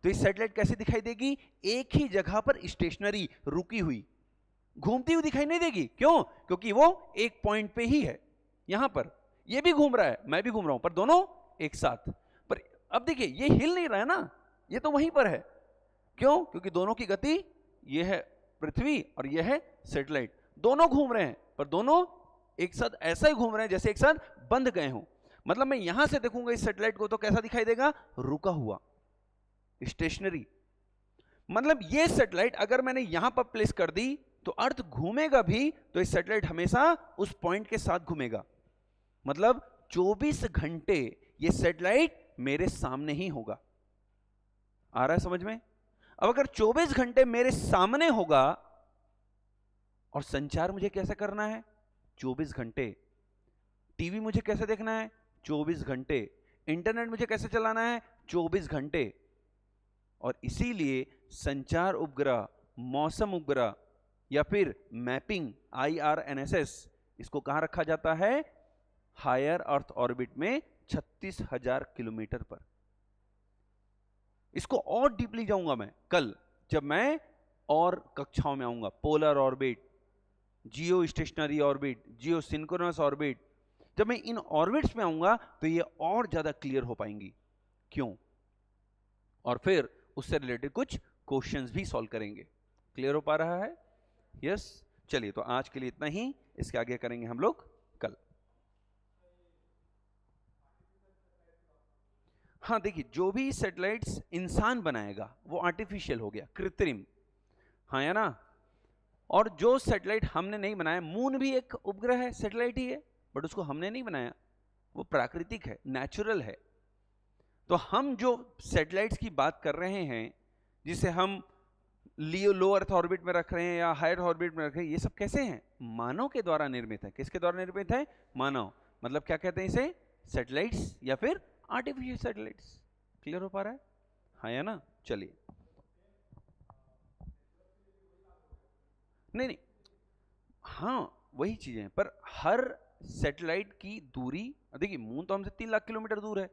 तो इस सैटेलाइट कैसे दिखाई देगी? एक ही जगह पर स्टेशनरी, रुकी हुई, घूमती हुई दिखाई नहीं देगी। क्यों? क्योंकि वो एक पॉइंट पे ही है। यहां पर ये भी घूम रहा है, मैं भी घूम रहा हूं, पर दोनों एक साथ। पर अब देखिए, ये हिल नहीं रहा है ना, ये तो वहीं पर है। क्यों? क्योंकि दोनों की गति, ये है पृथ्वी और ये है सैटेलाइट, दोनों घूम रहे हैं, पर दोनों एक साथ ऐसा ही घूम रहे हैं जैसे एक साथ बंध गए हों। मतलब मैं यहां से देखूंगा इस सैटेलाइट को तो कैसा दिखाई देगा? रुका हुआ, स्टेशनरी। मतलब ये सैटेलाइट अगर मैंने यहां पर प्लेस कर दी तो अर्थ घूमेगा भी, तो इस सैटेलाइट हमेशा उस पॉइंट के साथ घूमेगा। मतलब 24 घंटे ये सैटेलाइट मेरे सामने ही होगा। आ रहा है समझ में? अब अगर 24 घंटे मेरे सामने होगा, और संचार मुझे कैसे करना है? 24 घंटे। टीवी मुझे कैसे देखना है? 24 घंटे। इंटरनेट मुझे कैसे चलाना है? 24 घंटे। और इसीलिए संचार उपग्रह, मौसम उपग्रह या फिर मैपिंग IRNSS, इसको कहां रखा जाता है? हायर अर्थ ऑर्बिट में 36,000 किलोमीटर पर। इसको और डीपली जाऊंगा मैं कल, जब मैं और कक्षाओं में आऊंगा, polar orbit, geostationary orbit, geosynchronous orbit, जब मैं इन ऑर्बिट्स में आऊंगा तो ये और ज्यादा क्लियर हो पाएंगी। क्यों? और फिर उससे रिलेटेड कुछ क्वेश्चंस भी सॉल्व करेंगे। क्लियर हो पा रहा है? यस। चलिए, तो आज के लिए इतना ही, इसके आगे करेंगे हम लोग कल। हाँ देखिए, जो भी सैटेलाइट्स इंसान बनाएगा वो आर्टिफिशियल हो गया, कृत्रिम, हाँ या ना। और जो सैटेलाइट हमने नहीं बनाया, मून भी एक उपग्रह है, सैटेलाइट ही है, बट उसको हमने नहीं बनाया, वो प्राकृतिक है, नेचुरल है। तो हम जो सैटेलाइट्स की बात कर रहे हैं, जिसे हम लो अर्थ ऑर्बिट में रख रहे हैं या हायर ऑर्बिट में रख रहे हैं, ये सब कैसे हैं? मानव के द्वारा निर्मित है। किसके द्वारा निर्मित है? मानव। मतलब क्या कहते हैं इसे? सैटेलाइट्स या फिर आर्टिफिशियल सैटेलाइट्स। क्लियर हो पा रहा है? हाँ या ना। चलिए, नहीं नहीं, हाँ वही चीजें हैं, पर हर सैटेलाइट की दूरी, देखिए मून तो हमसे 3 लाख किलोमीटर दूर है,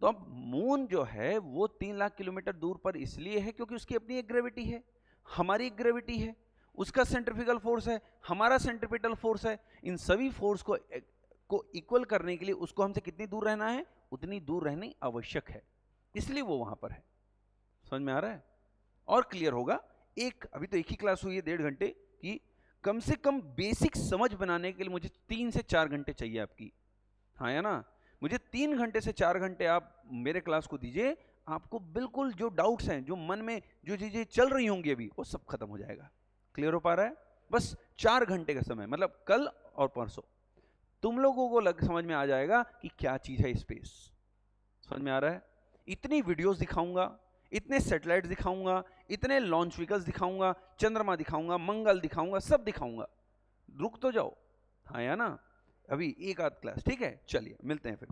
तो अब मून जो है वो 3 लाख किलोमीटर दूर पर इसलिए है क्योंकि उसकी अपनी एक ग्रेविटी है, हमारी एक ग्रेविटी है, उसका सेंट्रिफ्यूगल फोर्स है, हमारा सेंट्रिपिटल फोर्स है। इन सभी फोर्स को इक्वल करने के लिए उसको हमसे कितनी दूर रहना है? उतनी दूर रहनी आवश्यक है, इसलिए वो वहां पर है। समझ में आ रहा है? और क्लियर होगा। अभी तो एक ही क्लास हुई है 1.5 घंटे की, कम से कम बेसिक समझ बनाने के लिए मुझे 3 से 4 घंटे चाहिए आपकी, हाँ या ना। मुझे 3 घंटे से 4 घंटे आप मेरे क्लास को दीजिए, आपको बिल्कुल जो डाउट्स हैं, जो मन में जो चीजें चल रही होंगी अभी, वो सब खत्म हो जाएगा। क्लियर हो पा रहा है? बस 4 घंटे का समय, मतलब कल और परसों तुम लोगों को समझ में आ जाएगा कि क्या चीज है स्पेस। समझ में आ रहा है? इतनी वीडियोस दिखाऊंगा, इतने सैटेलाइट दिखाऊंगा, इतने लॉन्च व्हीकल्स दिखाऊंगा, चंद्रमा दिखाऊंगा, मंगल दिखाऊंगा, सब दिखाऊंगा। रुक तो जाओ, हाँ या ना। अभी एक आध क्लास, ठीक है? चलिए मिलते हैं फिर।